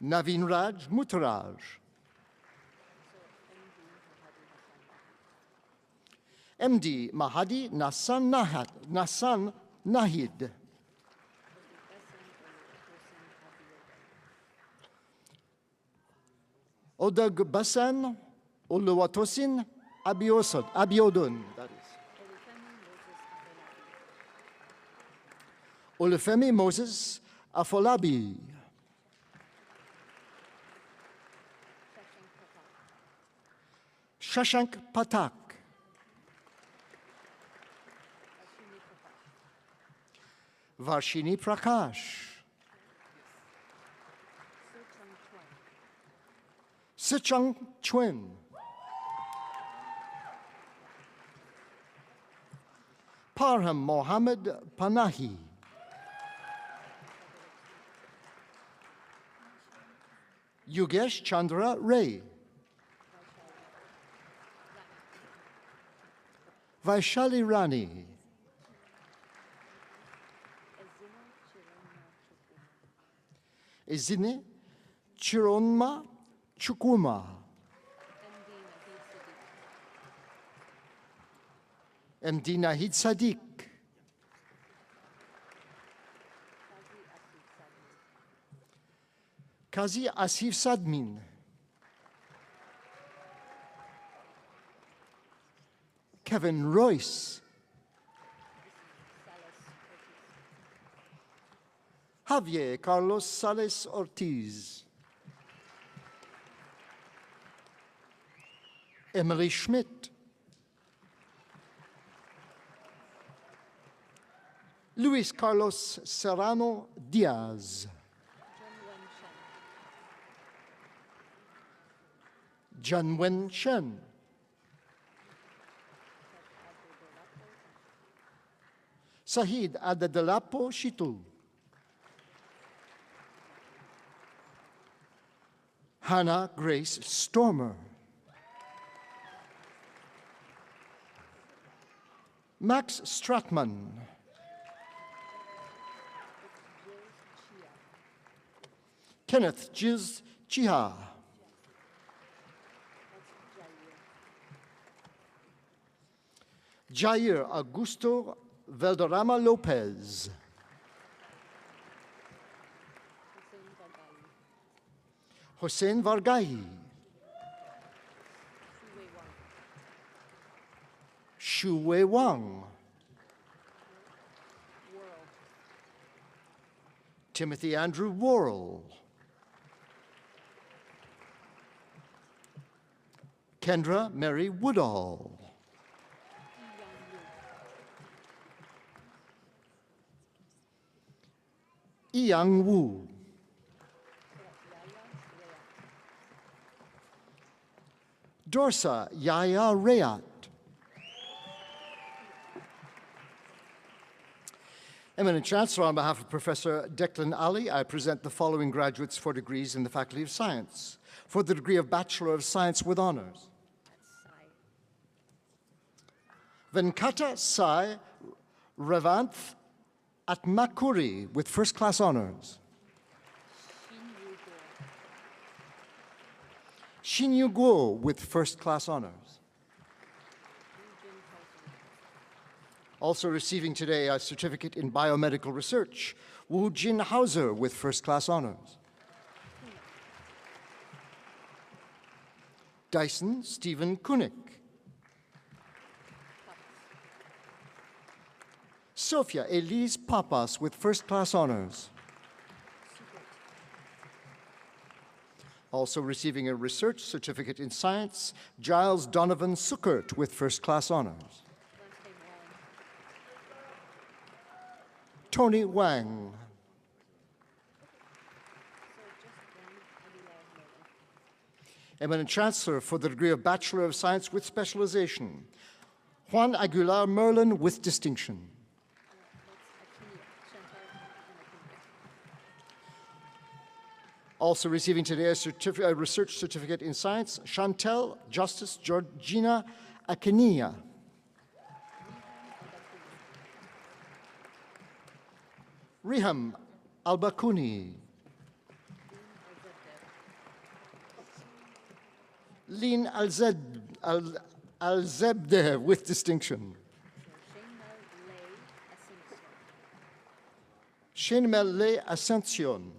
Naveen Raj Mutaraj. MD Mahadi Nassan Nahid. Odag Basan Oluwatosin Abiodun. That is. Olufemi Moses Afolabi. Shashank Patak. Varshini Prakash. Sichang Chuen. Parham Mohammed Panahi. Yogesh Chandra Ray. Vaishali Rani. Ezine Chironma Chukwuma. MD Nahid Sadiq. Kazi Asif Sadmin. Kevin Royce. Javier Carlos Sales Ortiz. Emily Schmidt. Luis Carlos Serrano Diaz. Janwen Shen. Sahid Adadalapo Shitu. Hannah Grace Stormer. Max Stratman. Kenneth Jiz Chiha. Jair Augusto Valderrama Lopez. Hossein Vargai. Shuwei Wang. Timothy Andrew Worrell. Kendra Mary Woodall. Yang Wu. Dorsa Yaya Rayat. Eminent Chancellor, on behalf of Professor Declan Ali, I present the following graduates for degrees in the Faculty of Science. For the degree of Bachelor of Science with Honors. Venkata Sai Revanth Atmakuri with First Class Honors. Shinyu Guo with First Class Honors. Also receiving today a certificate in biomedical research, Wu Jin Hauser with First Class Honors. Dyson Stephen Kunick. Sophia Elise Papas with First Class Honors. Also receiving a research certificate in science, Giles Donovan Suckert with First Class Honors. Tony Wang. Eminent Chancellor for the degree of Bachelor of Science with Specialization, Juan Aguilar Merlin with distinction. Also receiving today a research certificate in science, Chantel Justice Georgina Akenia. Riham Albakuni. Lin Al-Zebde with distinction. Shenmel Le Ascension.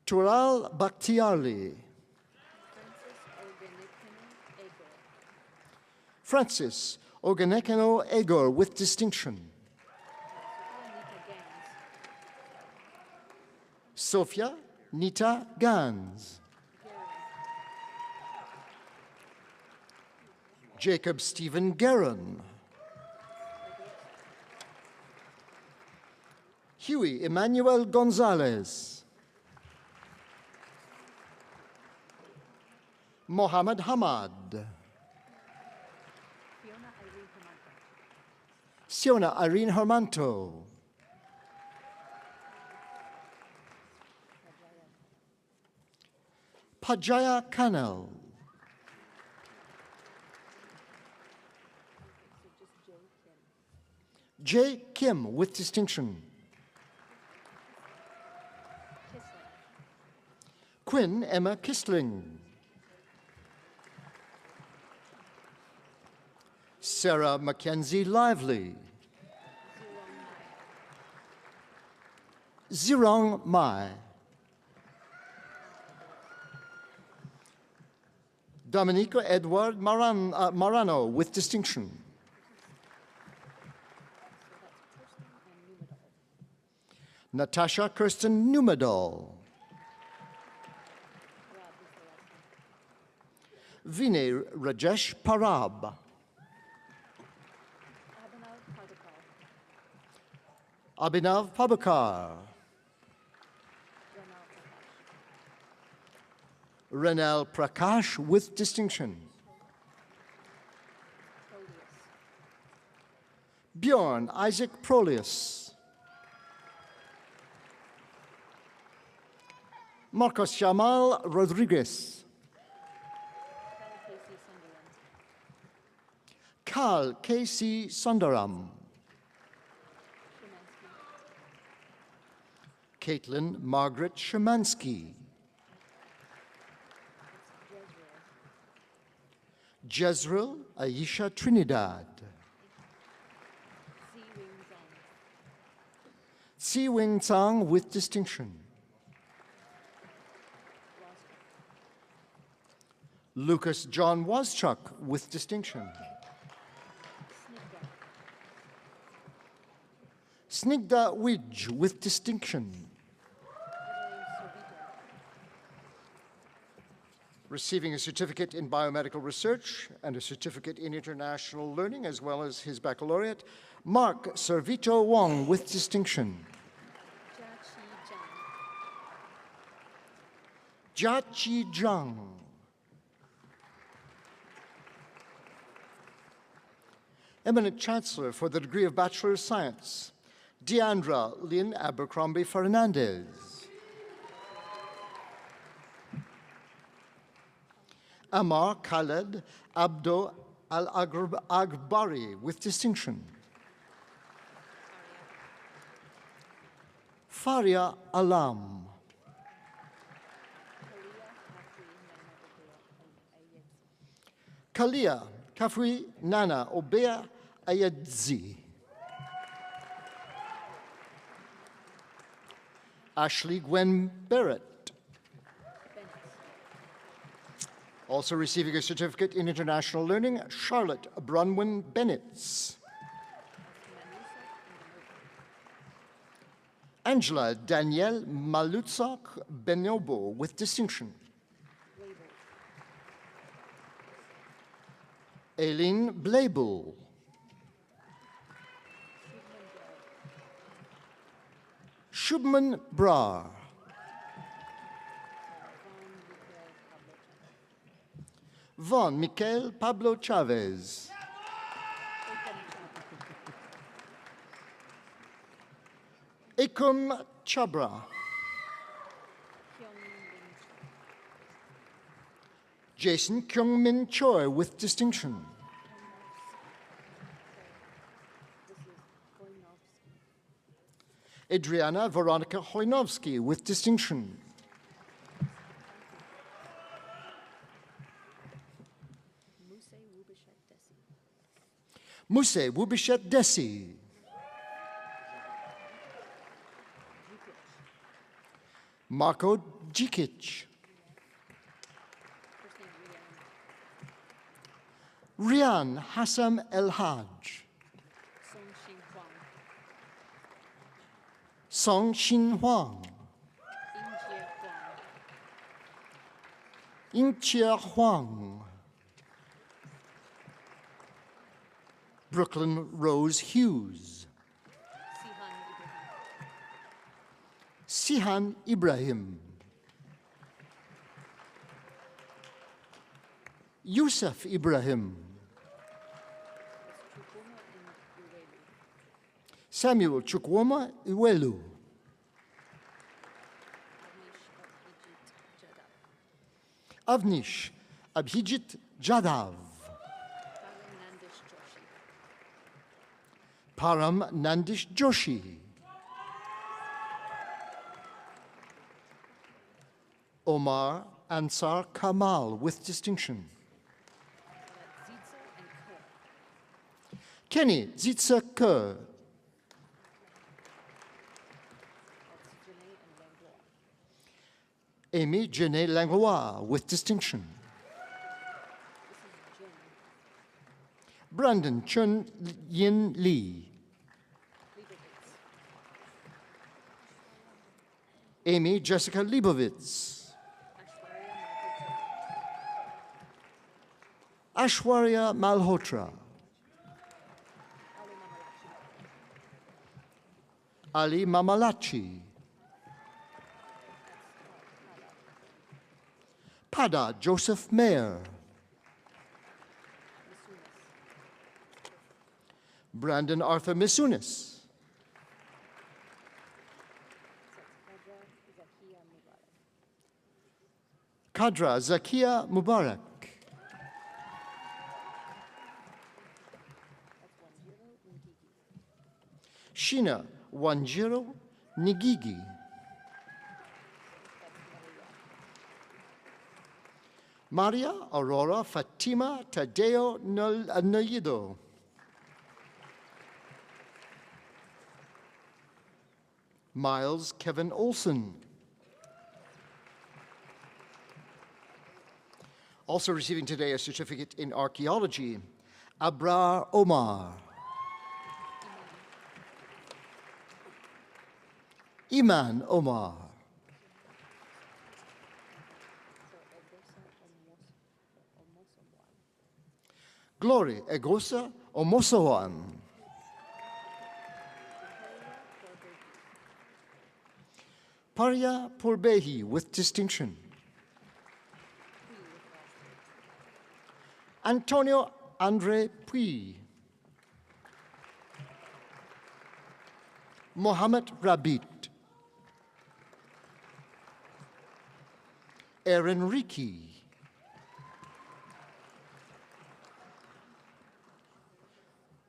Tural Bakhtiari. Francis Oganekano Egor with distinction. Sophia Nita Gans. Jacob Stephen Guerin. Huey Emmanuel Gonzalez. Mohammed Hamad. Siona Irene Hermanto. Pajaya Kanel. J. Kim with distinction. Quinn Emma Kistling. Sarah Mackenzie Lively. Zirong Mai. Domenico Edward Marano with distinction. Natasha Kirsten Numedal. Vinay Rajesh Parab. Abhinav Pabakar. Renal Prakash with distinction. Bjorn Isaac Prolius. Marcos Jamal Rodriguez. Carl K.C. Sundaram. Caitlin Margaret Szymanski. Jezreel Aisha Trinidad. Si Wing Tsang with distinction. Lucas John Wozchuk with distinction. Snigdha Widge with distinction. Receiving a certificate in biomedical research and a certificate in international learning, as well as his baccalaureate, Mark Servito Wong with distinction. Jiaqi Zhang. Eminent Chancellor for the degree of Bachelor of Science, Deandra Lynn Abercrombie Fernandez. Amar Khaled Abdo Al-Agbari with distinction. Faria Alam. Kalia Kafui Nana Obea Ayadzi. Ashley Gwen Barrett. Also receiving a certificate in international learning, Charlotte Bronwyn Bennett. Angela Danielle Malutzak Benobo with distinction. Aileen Blabel. Shubman Brar. Von Michael Pablo Chavez. Ekum Chabra. Jason Kyungmin Choi with distinction. Adriana Veronica Hoinovsky with distinction. Muse Wubishet Desi. Marko Djikic. Rian Hassam El Haj. Song Xin Huang. Yingqie Huang. Brooklyn Rose Hughes. Sihan Ibrahim. Yusuf Ibrahim. Samuel Chukwuma Iwelu. Avnish Abhijit Jadhav. Param Nandish Joshi. Omar Ansar Kamal with distinction. Kenny Zitsa Kerr. Amy Jene Langlois with distinction. Brandon Chun Yin Lee. Amy Jessica Leibovitz. Ashwarya Malhotra. Ali Mamalachi. Pada Joseph Mayer. Brandon Arthur Misunis. Kadra Zakia Mubarak. Sheena Wanjiro Nigigi. Maria Aurora Fatima Tadeo Nayido. Miles Kevin Olson. Also receiving today a certificate in archaeology, Abrar Omar. Iman Omar. Glory Egosa Omosowan. Parya Purbehi with distinction. Antonio Andre Pui. Mohammed Rabit. Aaron Riki.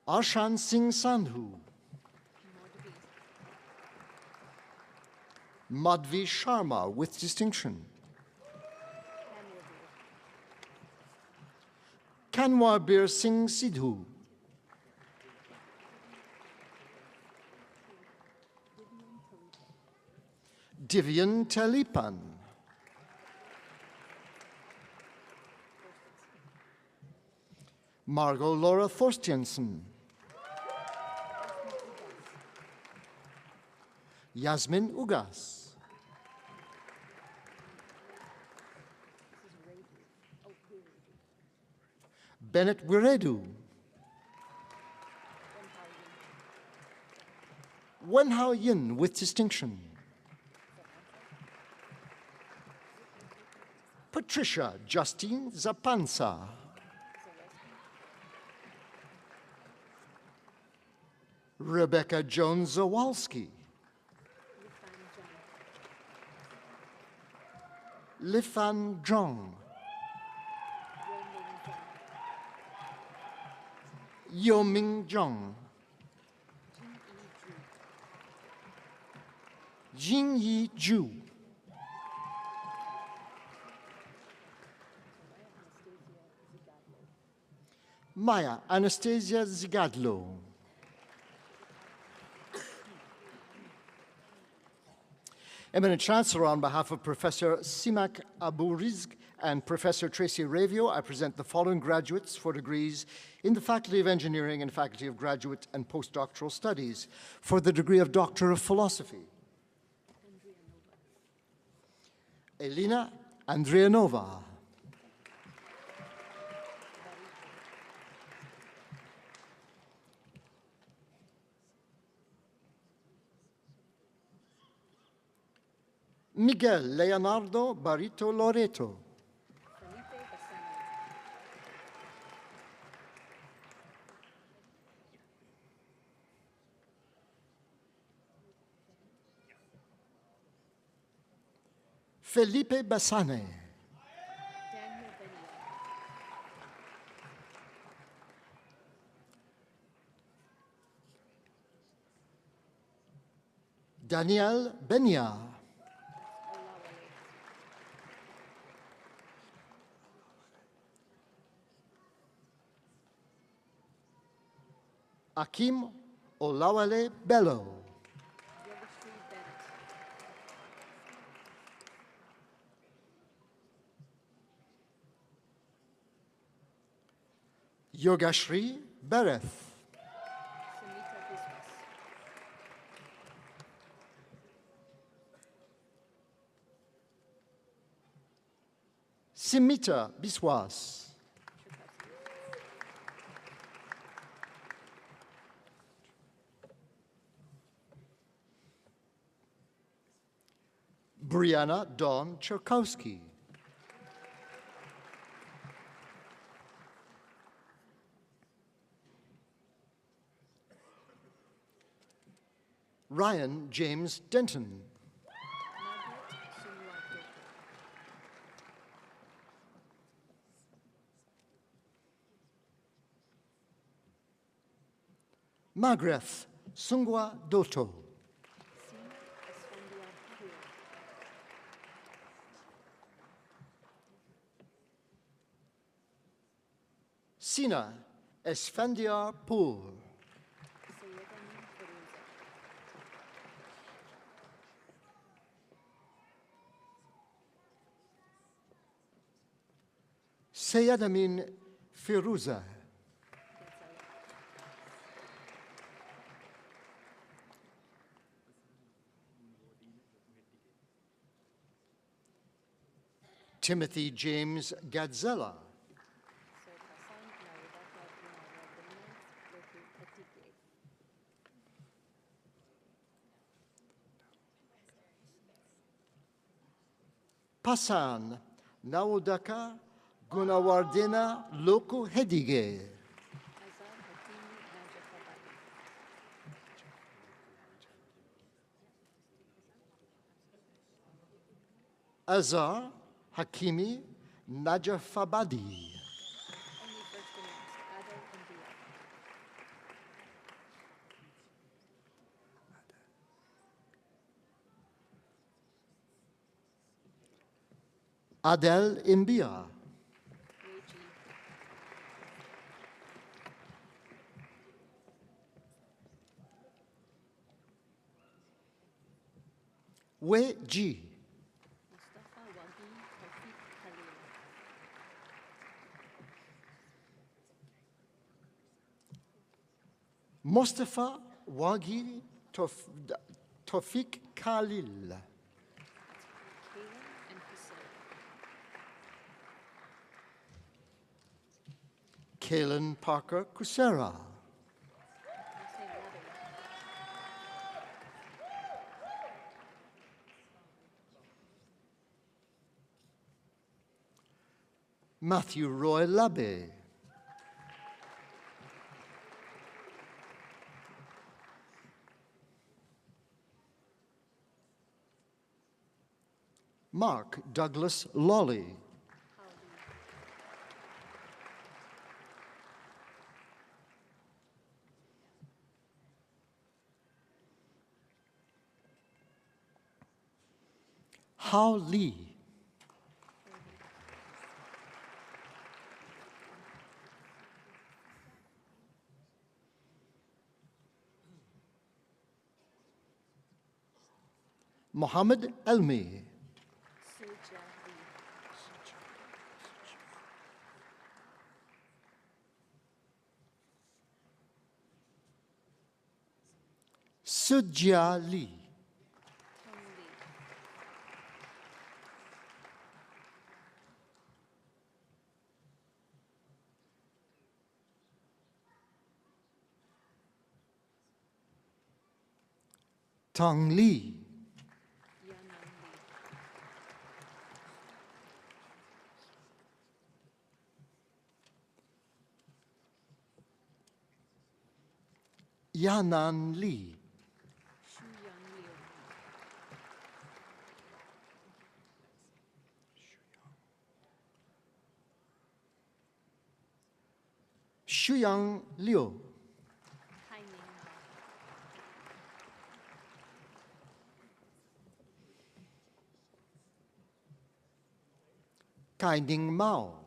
Arshan Singh Sandhu. Madhvi Sharma with distinction. Kanwar Bir Singh Sidhu. Divian Talipan. Margot Laura Thorstensen. Yasmin Ugas. Bennett Wiredu. Wenhao Yin with distinction. Patricia Justine Zapansa. Rebecca Jones Zawalski. Lifan Zhang. Yoming Zhang. Jingyi Zhu. Maya Anastasia Zigadlo. Eminent Chancellor, on behalf of Professor Simak Abu-Rizq and Professor Tracy Ravio, I present the following graduates for degrees in the Faculty of Engineering and Faculty of Graduate and Postdoctoral Studies for the degree of Doctor of Philosophy. Elina Andrianova. Miguel Leonardo Barito Loreto. Felipe Bassane. Daniel Benya. Akim Olawale Bello. Yogashri Bereth. Simita Biswas. Brianna Dawn Cherkowski. Ryan James Denton. Magreth Sungwa Doto. Sina Esfandiar Pool. Sayadamin Firuza. Timothy James Gadzella. Pasan Naudaka Gunawardena Loku Hedige. Azar Hakimi Najafabadi. Adel Imbia. Wei Ji. Mustafa Wagi Tofik Khalil. Kaylin Parker Kusera. Matthew Roy Labbe. Mark Douglas Lawley. Hao Li. Mohammed Elmi. Sujia Li. Tong Li. Yanan Li. Shuyang Liu. Kai Ning Mao.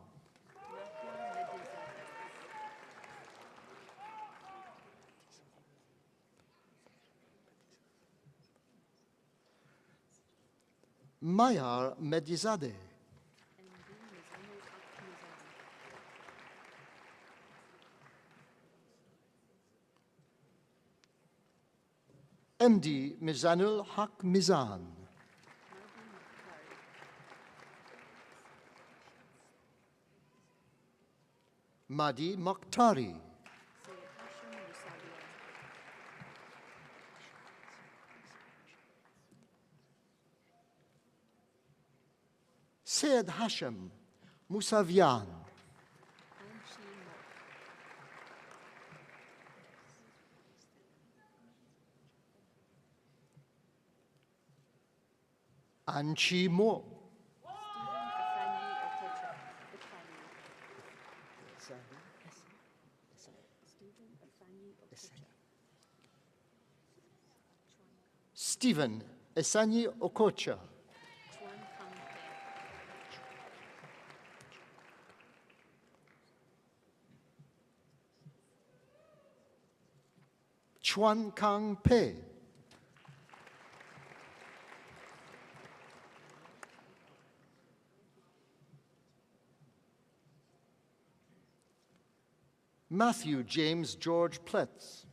Mayar Medizadeh. MD Mizanul Haq Mizan. Madi Mokhtari. Syed Hashem Musavian. Anchi Mo. Stephen Esanyi Okocha. Chuan Kang Pe. Matthew James George Pletz.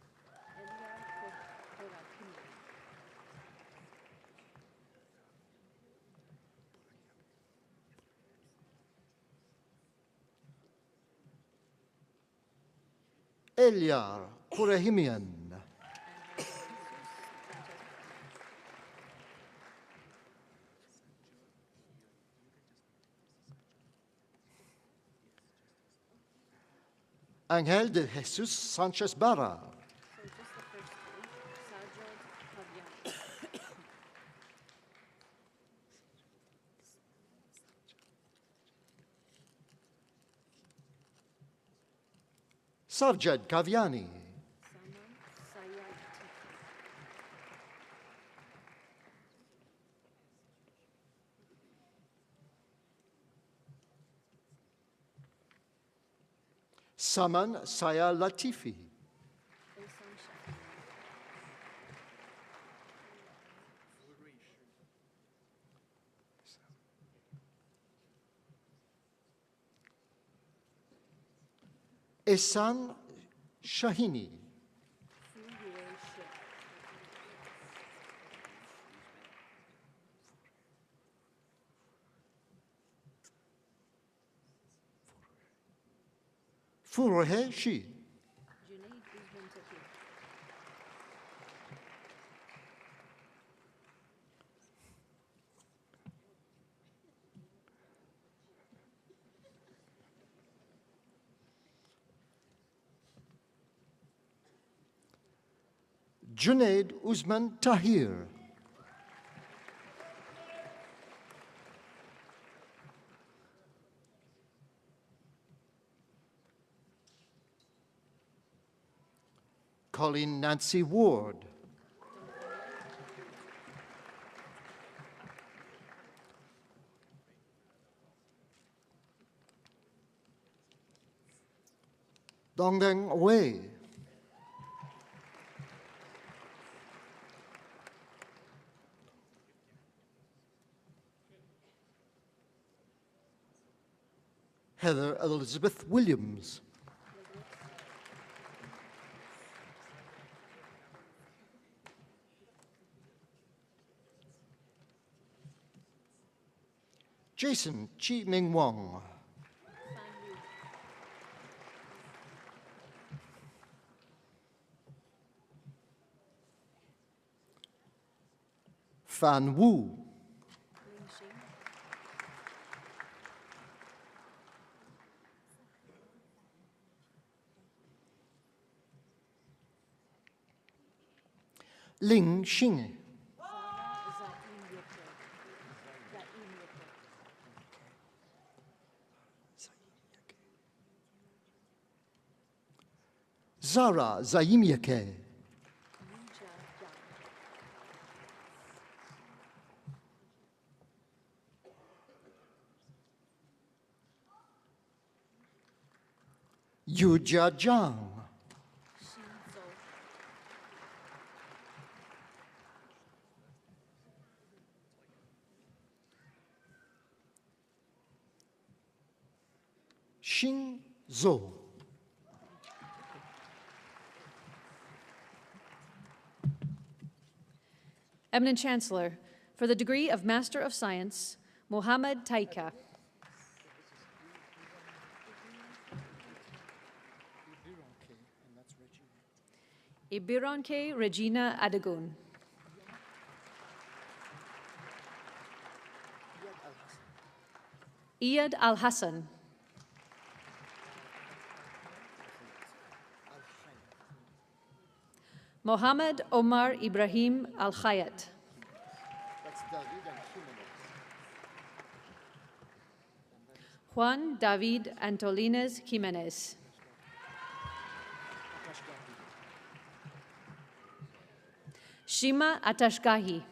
Elyar Kurehimian. Angel de Jesus Sanchez Barra. Savjad Kaviani. Saman Saya Latifi. Ehsan Shahini. Furohe Shi. Junaid Uzman Tahir. Colleen Nancy Ward. Dongdeng Wei. Heather Elizabeth Williams. Jason Chi Ming Wong. Fan Wu. Ling Xing. Zara Zaimiake. Yujia Zhang. Xing Zhou. Eminent Chancellor, for the degree of Master of Science, Mohammed Taika. Ibironke Regina Adegun. Iyad Al-Hassan. Mohammed Omar Ibrahim Al-Khayat. Juan David Antolines Jimenez. Shima Atashgahi.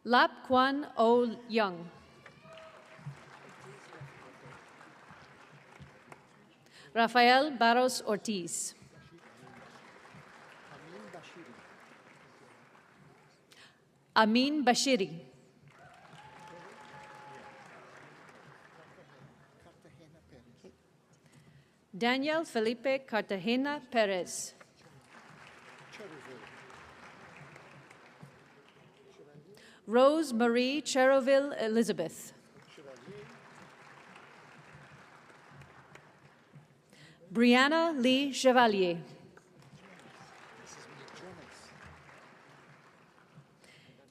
Lap Kwan O Young. Rafael Barros Ortiz. Amin Bashiri. Daniel Felipe Cartagena Perez. Rose Marie Cheroville Elizabeth. Brianna Lee Chevalier.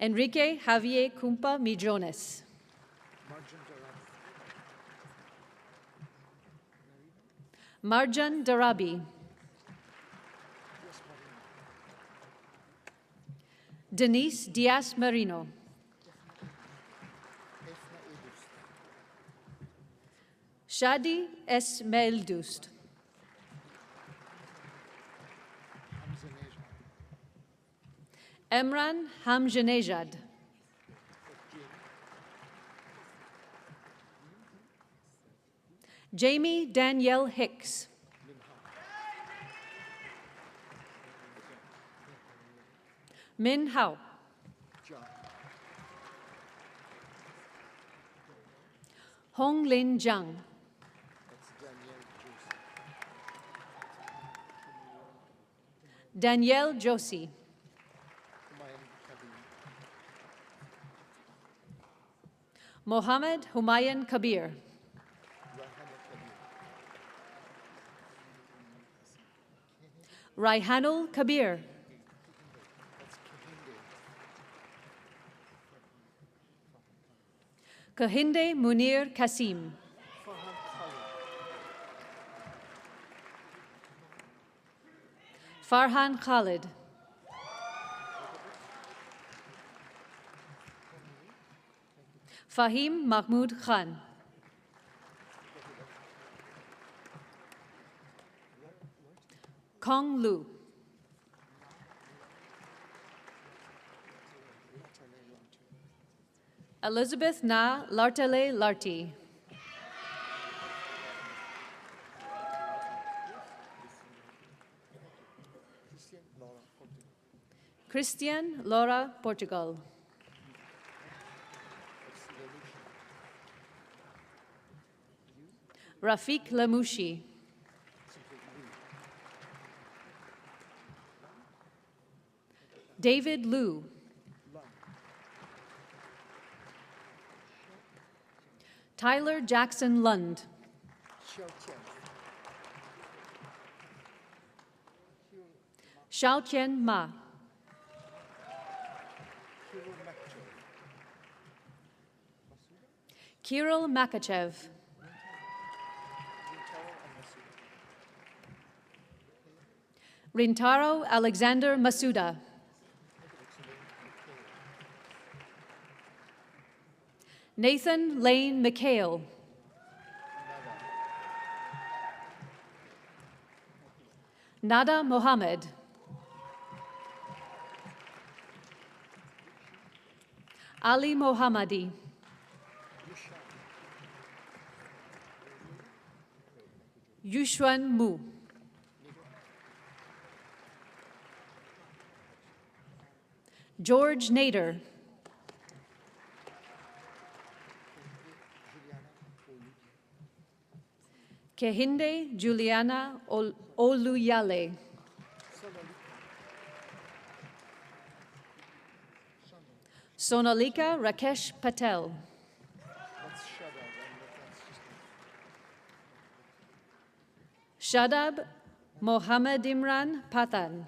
Enrique Javier Cumpa Millones. Marjan Darabi. Denise Diaz Marino. Shadi S. Meldust. Emran Hamjanejad. Jamie Danielle Hicks. Min Hao. Hong Lin Zhang. Danielle Josie. Mohammed Humayun Kabir. Raihanul Kabir. Kahinde Munir Kasim. Farhan Khalid. Fahim Mahmoud Khan. Kong Lu. Elizabeth Na Lartele Larti. Christian Laura Portugal. Rafiq Lamouchi. David Liu. Tyler Jackson Lund. Xiaoqian Ma. Kirill Makachev. Rintaro Alexander Masuda. Nathan Lane McHale. Nada Mohammed. Ali Mohammadi. Yushwan Mu. George Nader. Kehinde Juliana Oluyale. Sonalika Rakesh Patel. Shadab Mohammed Imran Pathan.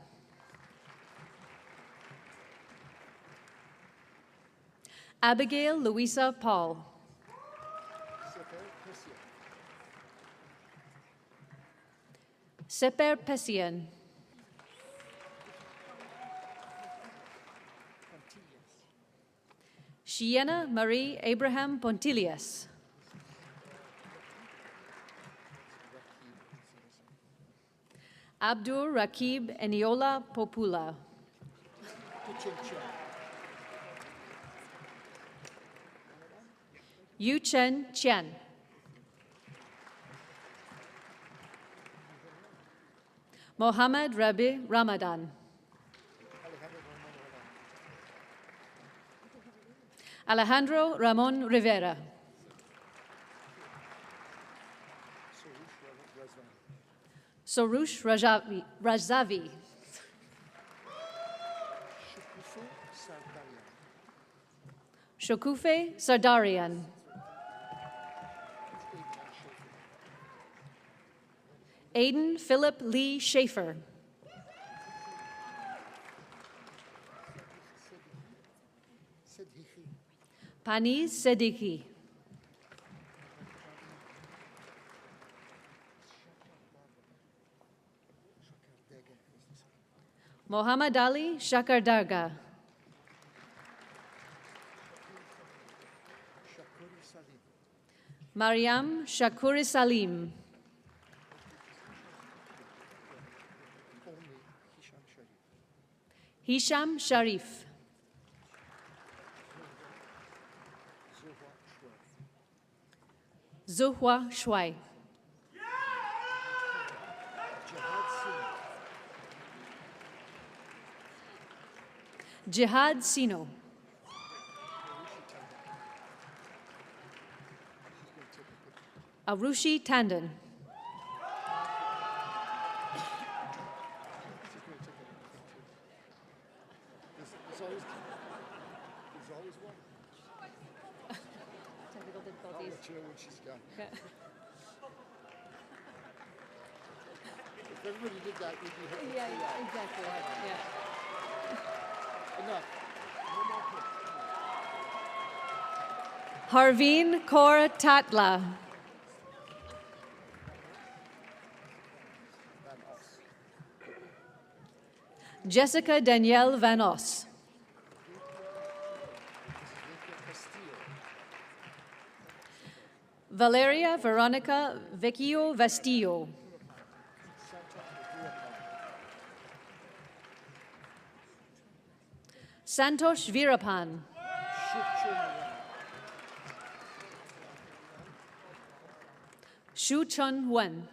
Abigail Louisa Paul. Seper Pesian. Shiena Marie Abraham Pontilius. Abdur Rakib Eniola Popula. Yu Chen Chen. Mohammed Rabi Ramadan. Alejandro Ramon Rivera. Soroush Razavi. Shokufe Sardarian. Aiden Philip Lee Schaefer. Paniz Sediki. Mohammad Ali Shakardarga. Mariam Shakuri Salim. Hisham Sharif. Zuhua Shuai. Jihad Sino. Arushi Tandon. If everybody did that, we'd be happy. Yeah, exactly. Yeah. Enough. No more clips. Harveen Kaur Tatla. Jessica Danielle Van Os. Valeria Veronica Vecchio Vestillo. Santosh Veerapan. Shu Chun Wen.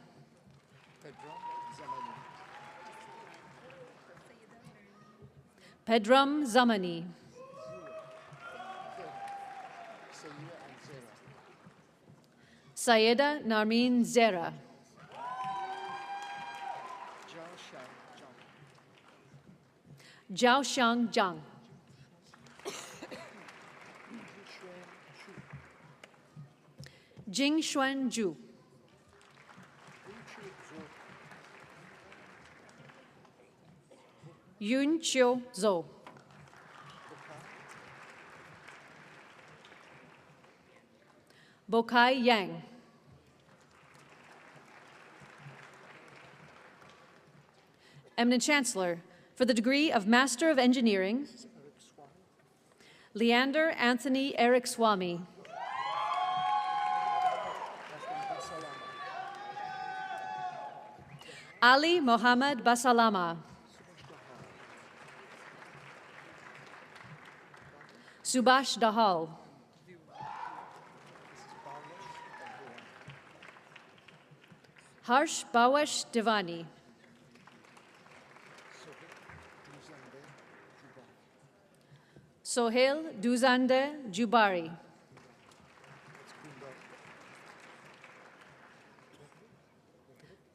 Pedram Zamani. Sayeda Narmin Zera. Zhao Shang Zhang. Jing Xuan Zhu. Yun Chiu Zhou. Bokai Yang. Eminent Chancellor, for the degree of Master of Engineering, Leander Anthony Eric Swami. Ali Mohammad Basalama. Subhash Dahal. Harsh Bawash Divani. Sohail Duzande Jubari.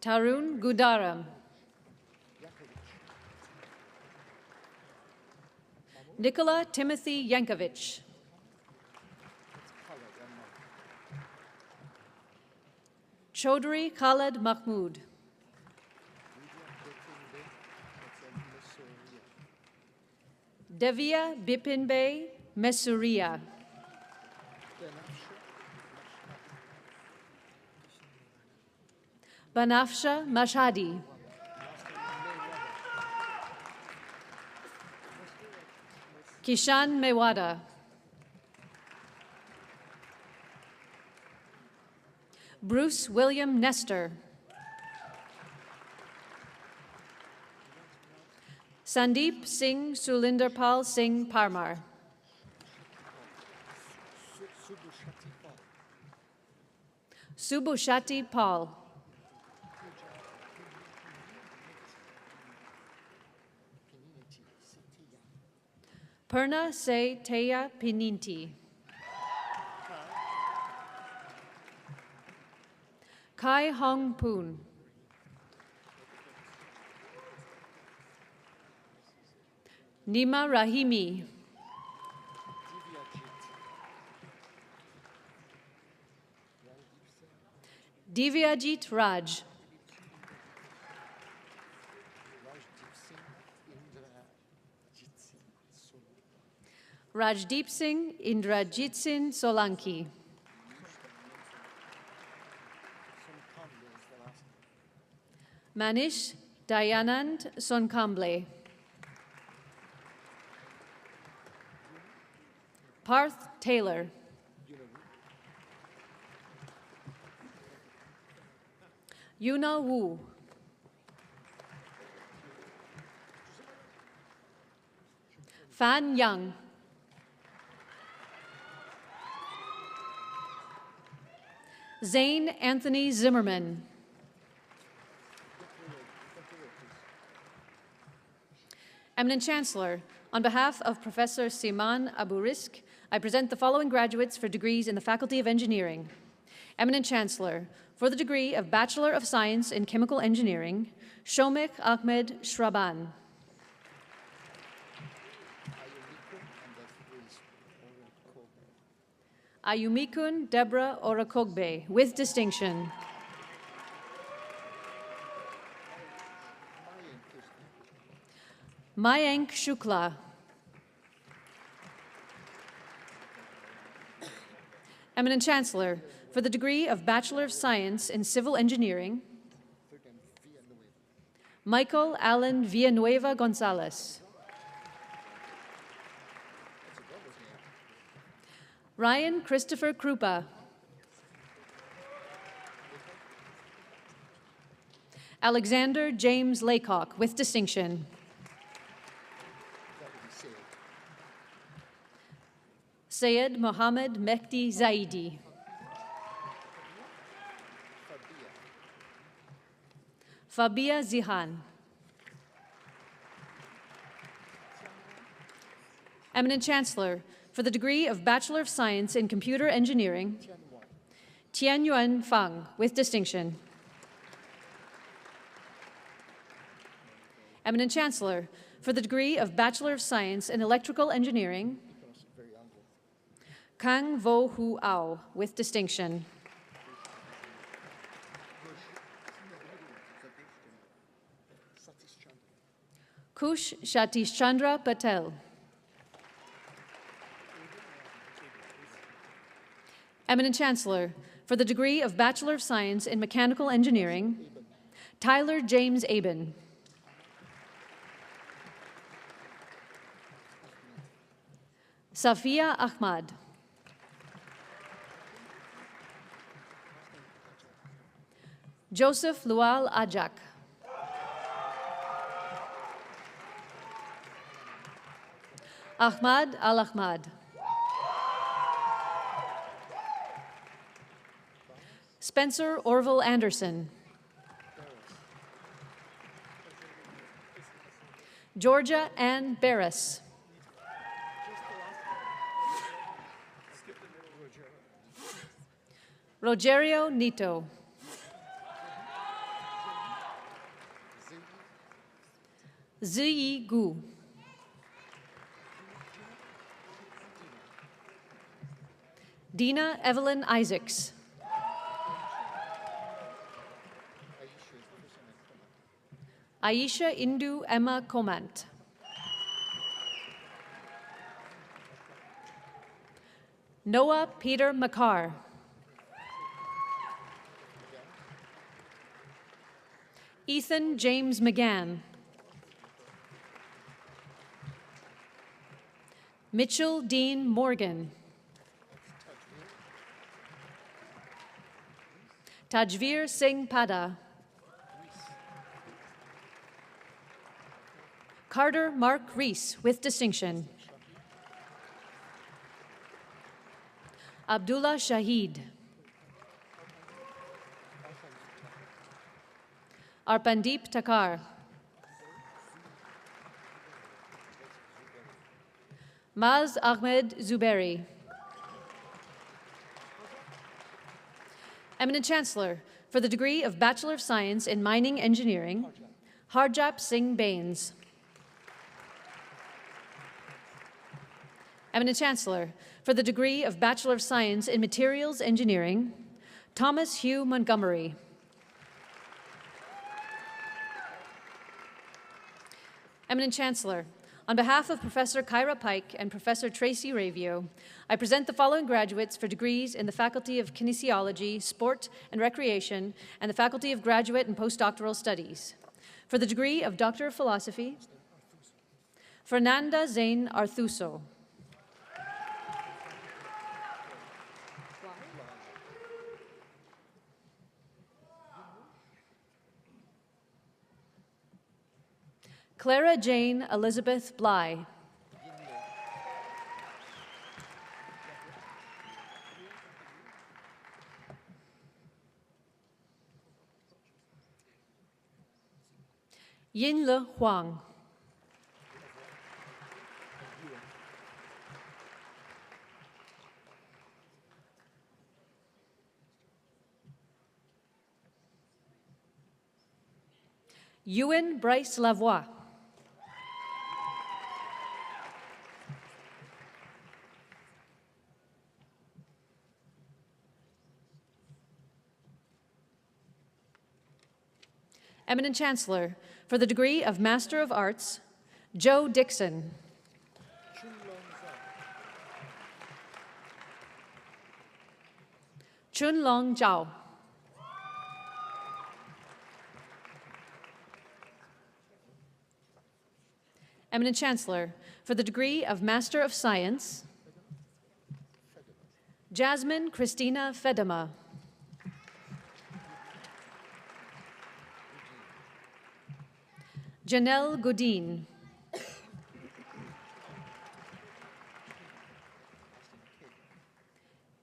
Tarun Gudaram. Nikola Timothy Yankovic. Chaudhry Khaled Mahmood. Devia Bipinbay Mesuria. Banafsha Mashhadi. Kishan Mewada. Bruce William Nestor. Sandeep Singh Sulinderpal Singh Parmar. Subhushati Paul. Purna Se Teya Pininti. Kai Hong Poon. Nima Rahimi. Divyajit Raj. Rajdeep Singh Indrajit Singh Solanki. Manish Dayanand Sonkamble. Parth Taylor. Yuna Wu. Fan Young. Zane Anthony Zimmerman. Eminent Chancellor, on behalf of Professor Siman Aburisk, I present the following graduates for degrees in the Faculty of Engineering. Eminent Chancellor, for the degree of Bachelor of Science in Chemical Engineering, Shomik Ahmed Shraban. Ayumikun Deborah Orakogbe, with distinction. Mayank Shukla. Eminent Chancellor, for the degree of Bachelor of Science in Civil Engineering, Michael Allen Villanueva Gonzalez. Ryan Christopher Krupa. Alexander James Laycock, with distinction. Sayed Mohammed Mehdi Zaidi. Fabia Zihan. Eminent Chancellor, for the degree of Bachelor of Science in Computer Engineering, Tianyuan Fang, with distinction. Eminent Chancellor, for the degree of Bachelor of Science in Electrical Engineering, Kang Vo Hu Ao, with distinction. Kush Satish Chandra Patel. Eminent Chancellor, for the degree of Bachelor of Science in Mechanical Engineering, Tyler James Aben. Safia Ahmad. Joseph Lual Ajak. Ahmad Al-Ahmad. Spencer Orville Anderson. Georgia Ann Barris. Rogerio Nito. Ziyi Gu. Dina Evelyn Isaacs. Aisha Indu Emma Komant. Noah Peter Makar. Ethan James McGann. Mitchell Dean Morgan. Tajveer Singh Pada. Carter Mark Reese with distinction. Abdullah Shahid. Arpandeep Takar. Maz Ahmed Zuberi. Eminent Chancellor, for the degree of Bachelor of Science in Mining Engineering, Harjap Singh Bains. Eminent Chancellor, for the degree of Bachelor of Science in Materials Engineering, Thomas Hugh Montgomery. Eminent Chancellor, on behalf of Professor Kyra Pike and Professor Tracy Ravio, I present the following graduates for degrees in the Faculty of Kinesiology, Sport and Recreation, and the Faculty of Graduate and Postdoctoral Studies. For the degree of Doctor of Philosophy, Fernanda Zain Arthuso. Clara Jane Elizabeth Bly. Yinle Huang. Ewan Bryce Lavoie. Eminent Chancellor, for the degree of Master of Arts, Joe Dixon. Chun Long Zhao. Eminent Chancellor, for the degree of Master of Science, Jasmine Christina Fedema. Janelle Godin.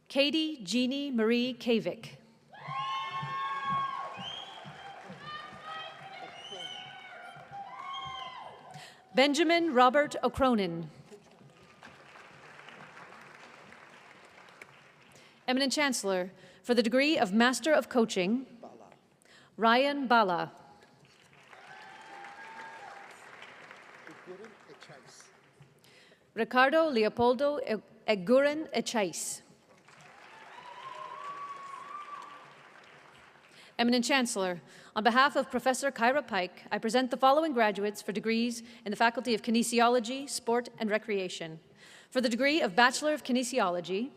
Katie Jeannie Marie Kavik. Benjamin Robert O'Cronin. Eminent Chancellor, for the degree of Master of Coaching, Ryan Bala. Ricardo Leopoldo Eguren Echais. Eminent Chancellor, on behalf of Professor Kyra Pike, I present the following graduates for degrees in the Faculty of Kinesiology, Sport and Recreation. For the degree of Bachelor of Kinesiology,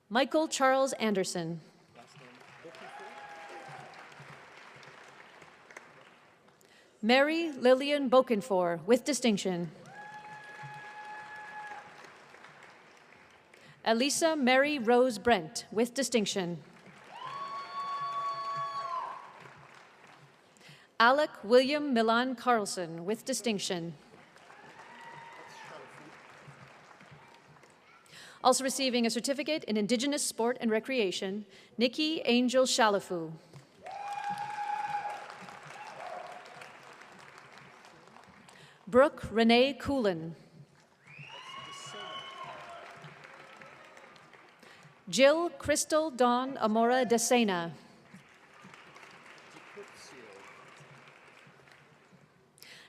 Michael Charles Anderson. Mary Lillian Bokenfor, with distinction. Elisa Mary Rose Brent, with distinction. Alec William Milan Carlson, with distinction. Also receiving a certificate in Indigenous Sport and Recreation, Nikki Angel Shalafu. Brooke Renee Coolin. Jill Crystal Dawn Amora Desena.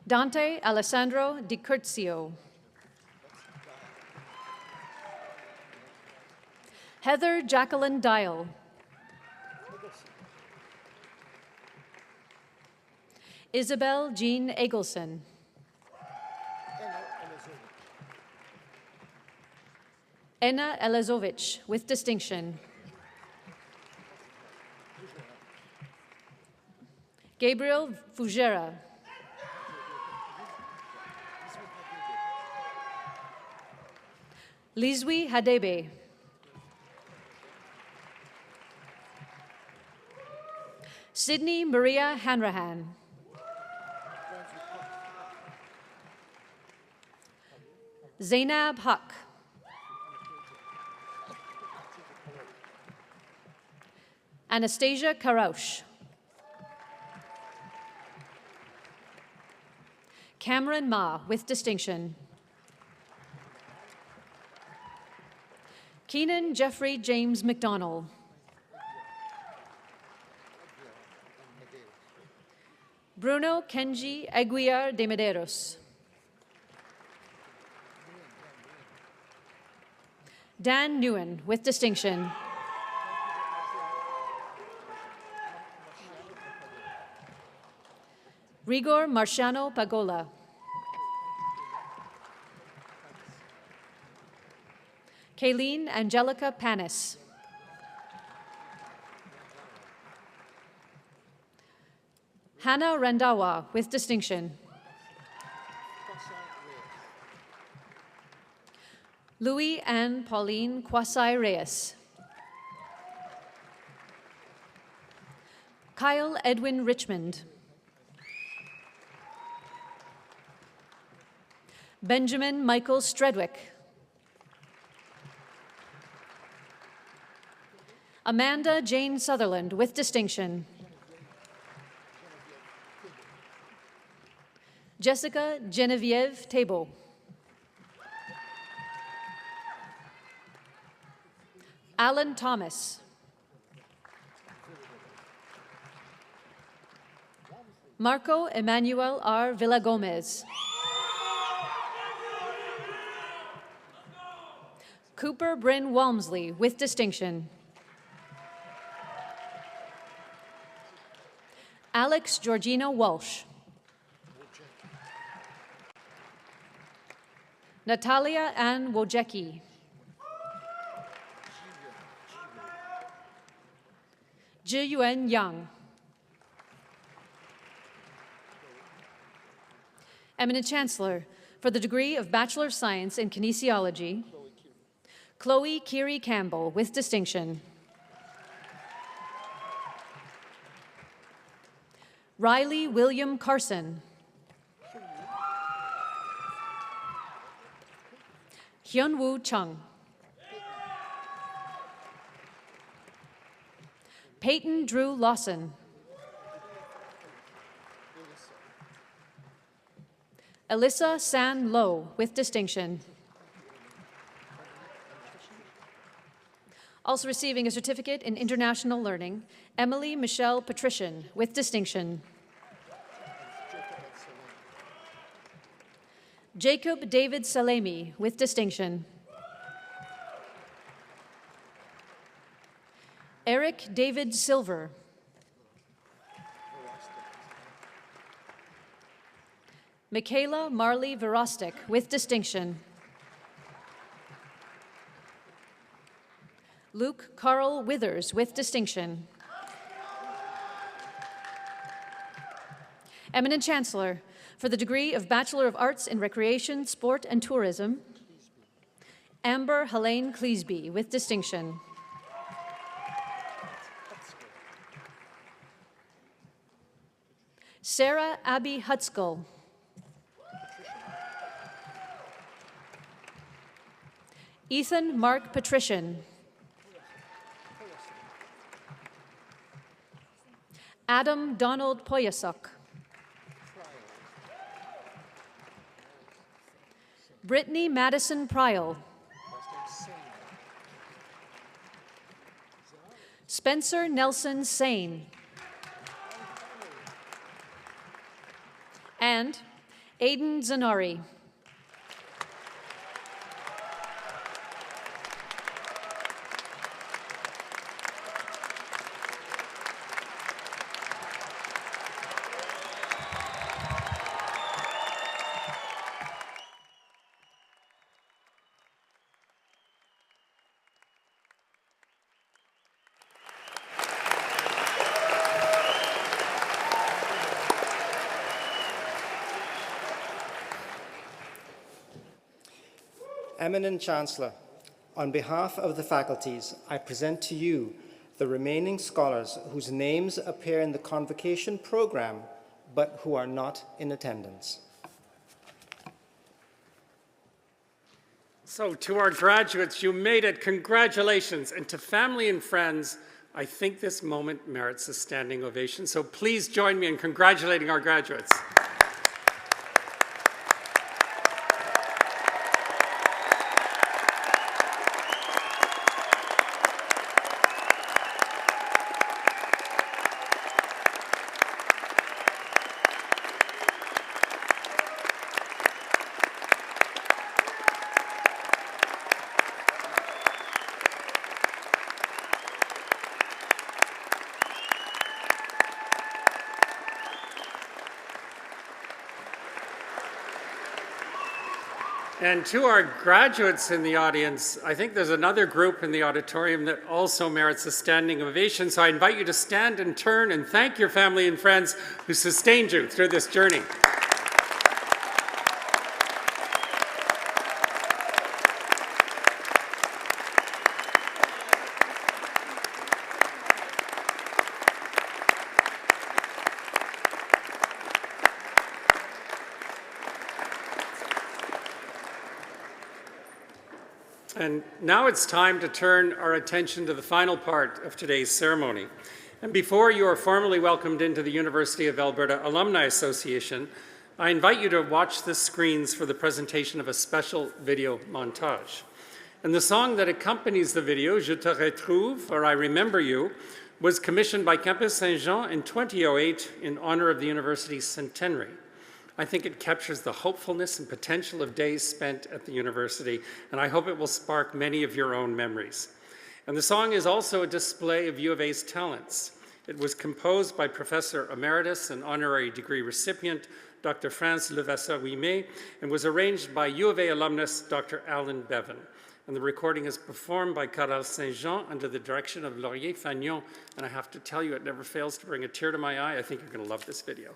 Dante Alessandro Di Curzio. Heather Jacqueline Dial. Isabel Jean Eggleston. Ena Elazovich, with distinction. Gabriel Fugera. Lizwi Hadebe. Sydney Maria Hanrahan. Zainab Haq. Anastasia Karaush. Cameron Ma, with distinction. Keenan Jeffrey James McDonald. Bruno Kenji Aguiar de Medeiros. Dan Nguyen, with distinction. Rigor Marciano Pagola. Kayleen Angelica Panis. Hannah Randawa, with distinction. Louis Anne Pauline Kwasai Reyes. Kyle Edwin Richmond. Benjamin Michael Stredwick. Amanda Jane Sutherland, with distinction. Jessica Genevieve Tabo. Alan Thomas. Marco Emmanuel R. Villagomez. Cooper Bryn Walmsley, with distinction. Alex Georgina Walsh. Natalia Ann Wojecki. Zhiyuan Yang. Eminent Chancellor, for the degree of Bachelor of Science in Kinesiology, Chloe Kiri Campbell, with distinction. Riley William Carson. Hyunwoo Chung. Peyton Drew Lawson. Alyssa San Lo, with distinction. Also receiving a certificate in international learning, Emily Michelle Patrician, with distinction. Jacob David Salemi, with distinction. Eric David Silver. Michaela Marley Verostek, with distinction. Luke Carl Withers, with distinction. Eminent Chancellor, for the degree of Bachelor of Arts in Recreation, Sport, and Tourism, Amber Helene Cleesby, with distinction. Sarah Abby Hutzkel. Ethan Mark Patrician. Adam Donald Poyasuk. Brittany Madison Pryal. Spencer Nelson Sane. And Aiden Zanari. Eminent Chancellor, on behalf of the faculties, I present to you the remaining scholars whose names appear in the Convocation program, but who are not in attendance. So to our graduates, you made it. Congratulations. And to family and friends, I think this moment merits a standing ovation. So please join me in congratulating our graduates. And to our graduates in the audience, I think there's another group in the auditorium that also merits a standing ovation. So I invite you to stand and turn and thank your family and friends who sustained you through this journey. And now it's time to turn our attention to the final part of today's ceremony. And before you are formally welcomed into the University of Alberta Alumni Association, I invite you to watch the screens for the presentation of a special video montage. And the song that accompanies the video, Je te retrouve, or I Remember You, was commissioned by Campus Saint-Jean in 2008 in honor of the university's centenary. I think it captures the hopefulness and potential of days spent at the university, and I hope it will spark many of your own memories. And the song is also a display of U of A's talents. It was composed by Professor Emeritus and Honorary Degree recipient, Dr. France Levasseur-Ouimet, and was arranged by U of A alumnus, Dr. Alan Bevan. And the recording is performed by Caral Saint-Jean under the direction of Laurier Fagnon. And I have to tell you, it never fails to bring a tear to my eye. I think you're going to love this video.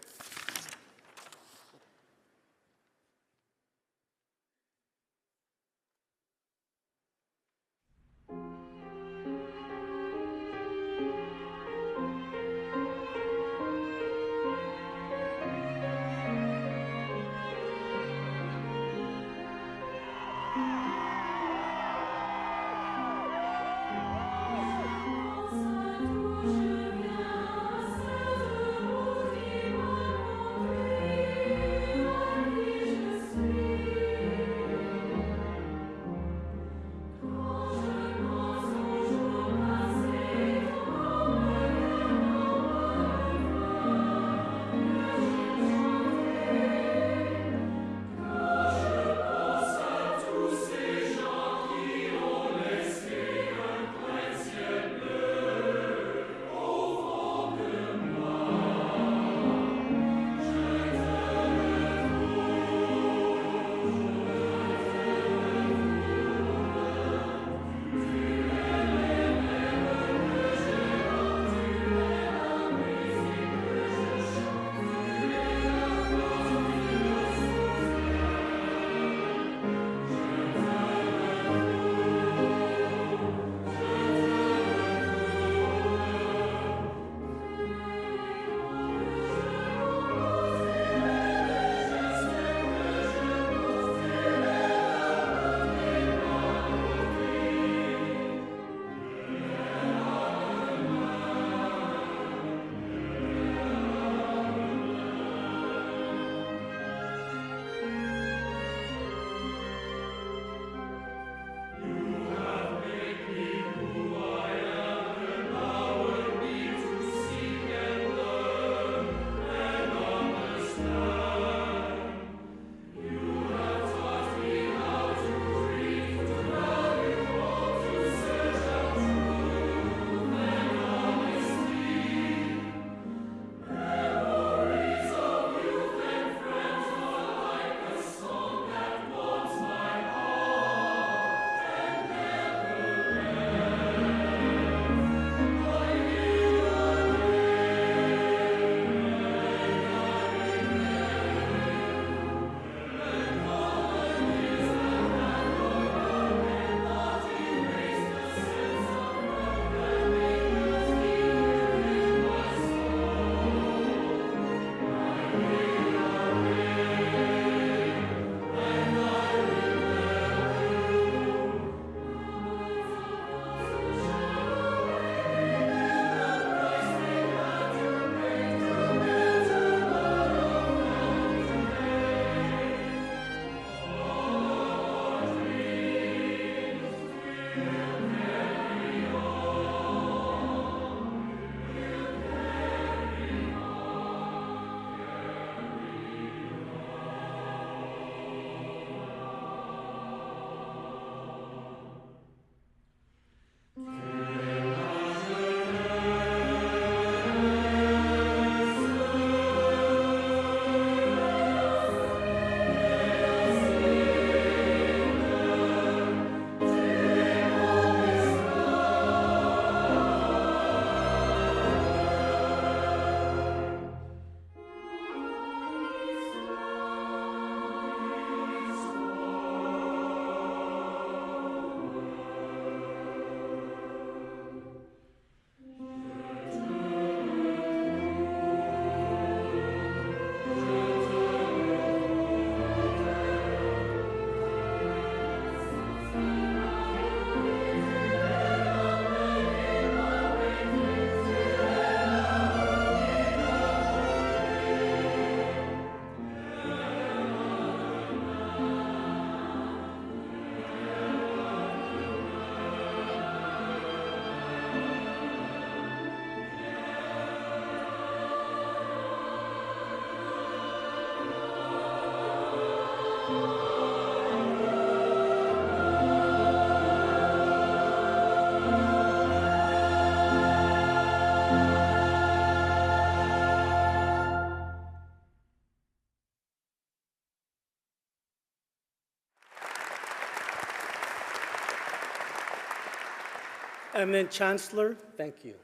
Eminent Chancellor, thank you.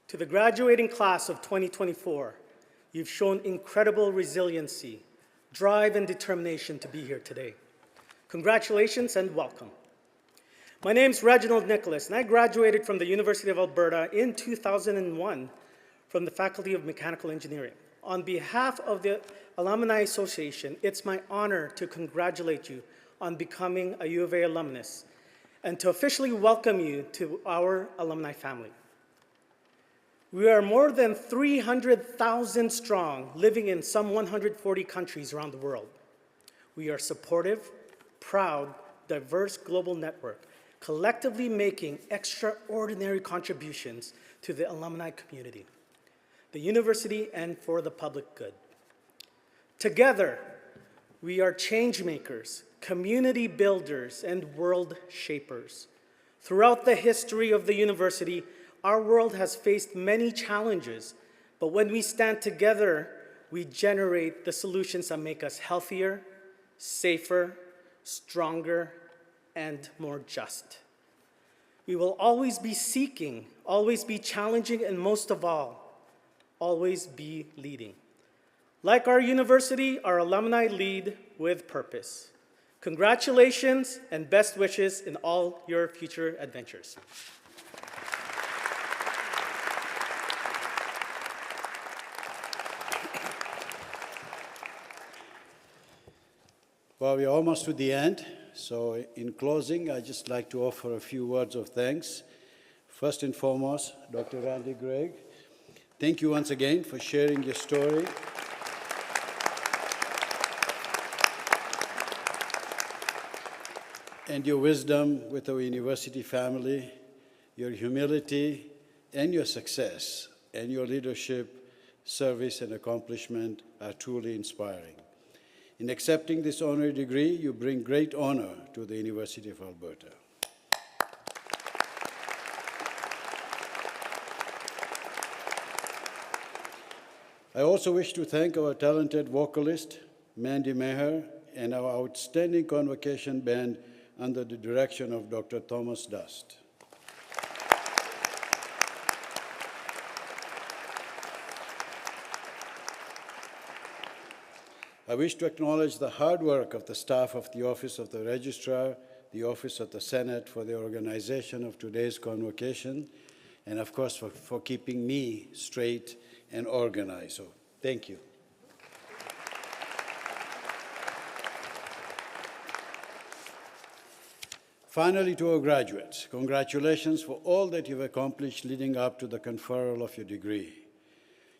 To the graduating class of 2024, you've shown incredible resiliency, drive, and determination to be here today. Congratulations and welcome. My name's Reginald Nicholas, and I graduated from the University of Alberta in 2001 from the Faculty of Mechanical Engineering. On behalf of the Alumni Association, it's my honor to congratulate you on becoming a U of A alumnus and to officially welcome you to our alumni family. We are more than 300,000 strong, living in some 140 countries around the world. We are supportive, proud, diverse global network, collectively making extraordinary contributions to the alumni community, the university, and for the public good. Together, we are change makers, community builders, and world shapers. Throughout the history of the university, our world has faced many challenges, but when we stand together, we generate the solutions that make us healthier, safer, stronger, and more just. We will always be seeking, always be challenging, and most of all, always be leading. Like our university, our alumni lead with purpose. Congratulations and best wishes in all your future adventures. Well, we're almost to the end, so in closing, I'd just like to offer a few words of thanks. First and foremost, Dr. Randy Gregg, thank you once again for sharing your story. And your wisdom with our university family, your humility, and your success, and your leadership, service, and accomplishment are truly inspiring. In accepting this honorary degree, you bring great honor to the University of Alberta. I also wish to thank our talented vocalist, Mandy Maher, and our outstanding Convocation band under the direction of Dr. Thomas Dust. I wish to acknowledge the hard work of the staff of the Office of the Registrar, the Office of the Senate for the organization of today's convocation, and of course for keeping me straight and organized. So thank you. Finally, to our graduates, congratulations for all that you've accomplished leading up to the conferral of your degree.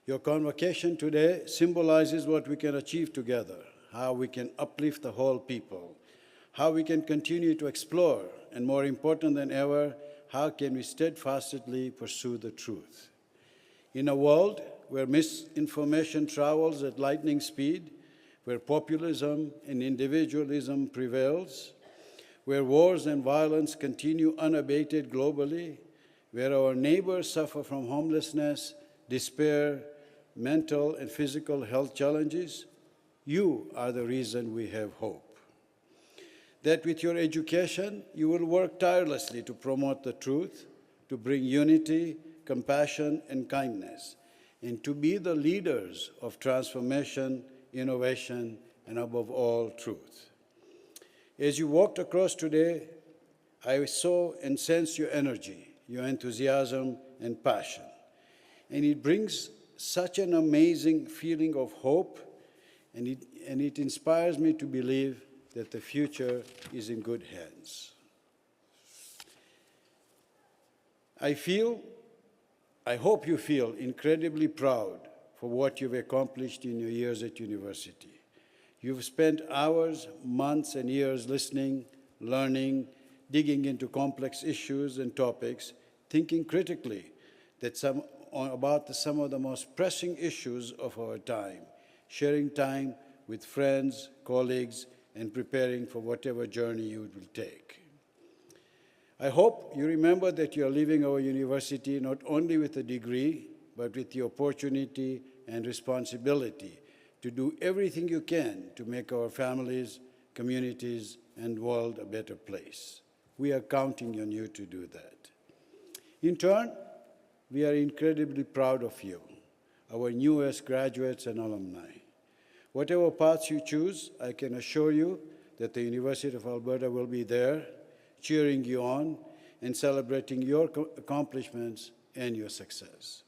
Your convocation today symbolizes what we can achieve together, how we can uplift the whole people, how we can continue to explore, and more important than ever, how can we steadfastly pursue the truth. In a world where misinformation travels at lightning speed, where populism and individualism prevails, where wars and violence continue unabated globally, where our neighbors suffer from homelessness, despair, mental and physical health challenges, you are the reason we have hope. That with your education, you will work tirelessly to promote the truth, to bring unity, compassion, and kindness, and to be the leaders of transformation, innovation, and above all, truth. As you walked across today, I saw and sensed your energy, your enthusiasm, and passion. And it brings such an amazing feeling of hope, and it inspires me to believe that the future is in good hands. I hope you feel incredibly proud for what you've accomplished in your years at university. You've spent hours, months, and years listening, learning, digging into complex issues and topics, thinking critically about some of the most pressing issues of our time, sharing time with friends, colleagues, and preparing for whatever journey you will take. I hope you remember that you are leaving our university not only with a degree, but with the opportunity and responsibility to do everything you can to make our families, communities, and world a better place. We are counting on you to do that. In turn, we are incredibly proud of you, our newest graduates and alumni. Whatever paths you choose, I can assure you that the University of Alberta will be there, cheering you on and celebrating your accomplishments and your success.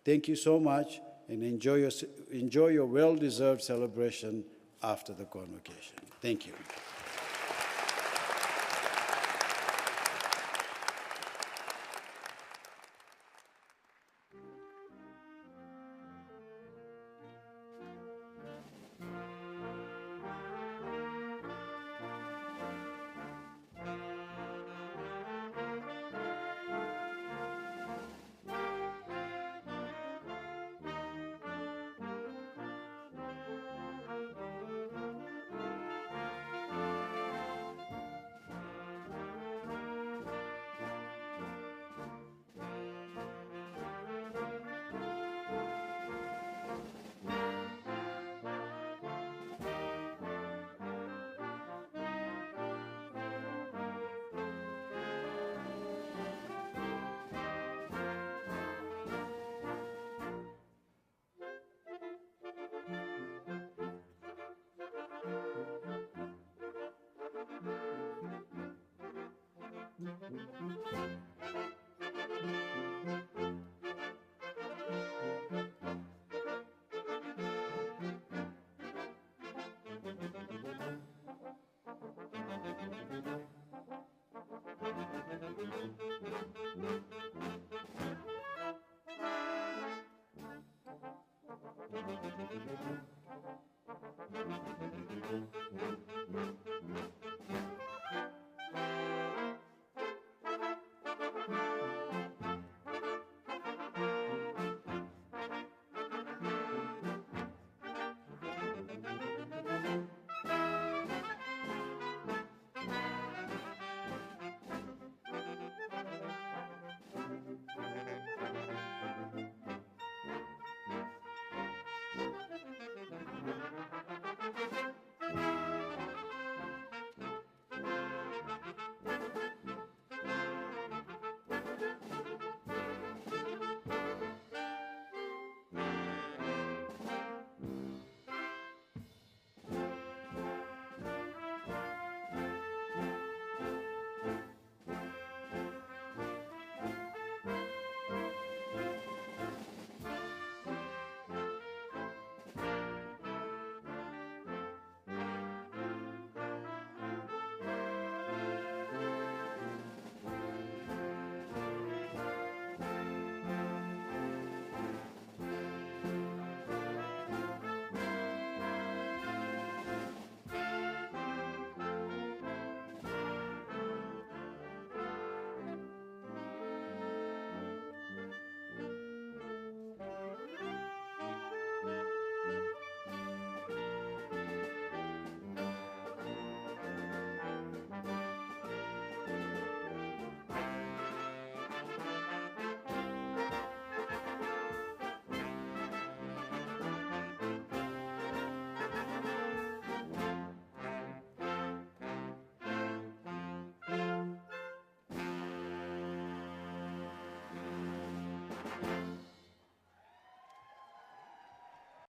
Thank you so much, and enjoy your well-deserved celebration after the convocation. Thank you.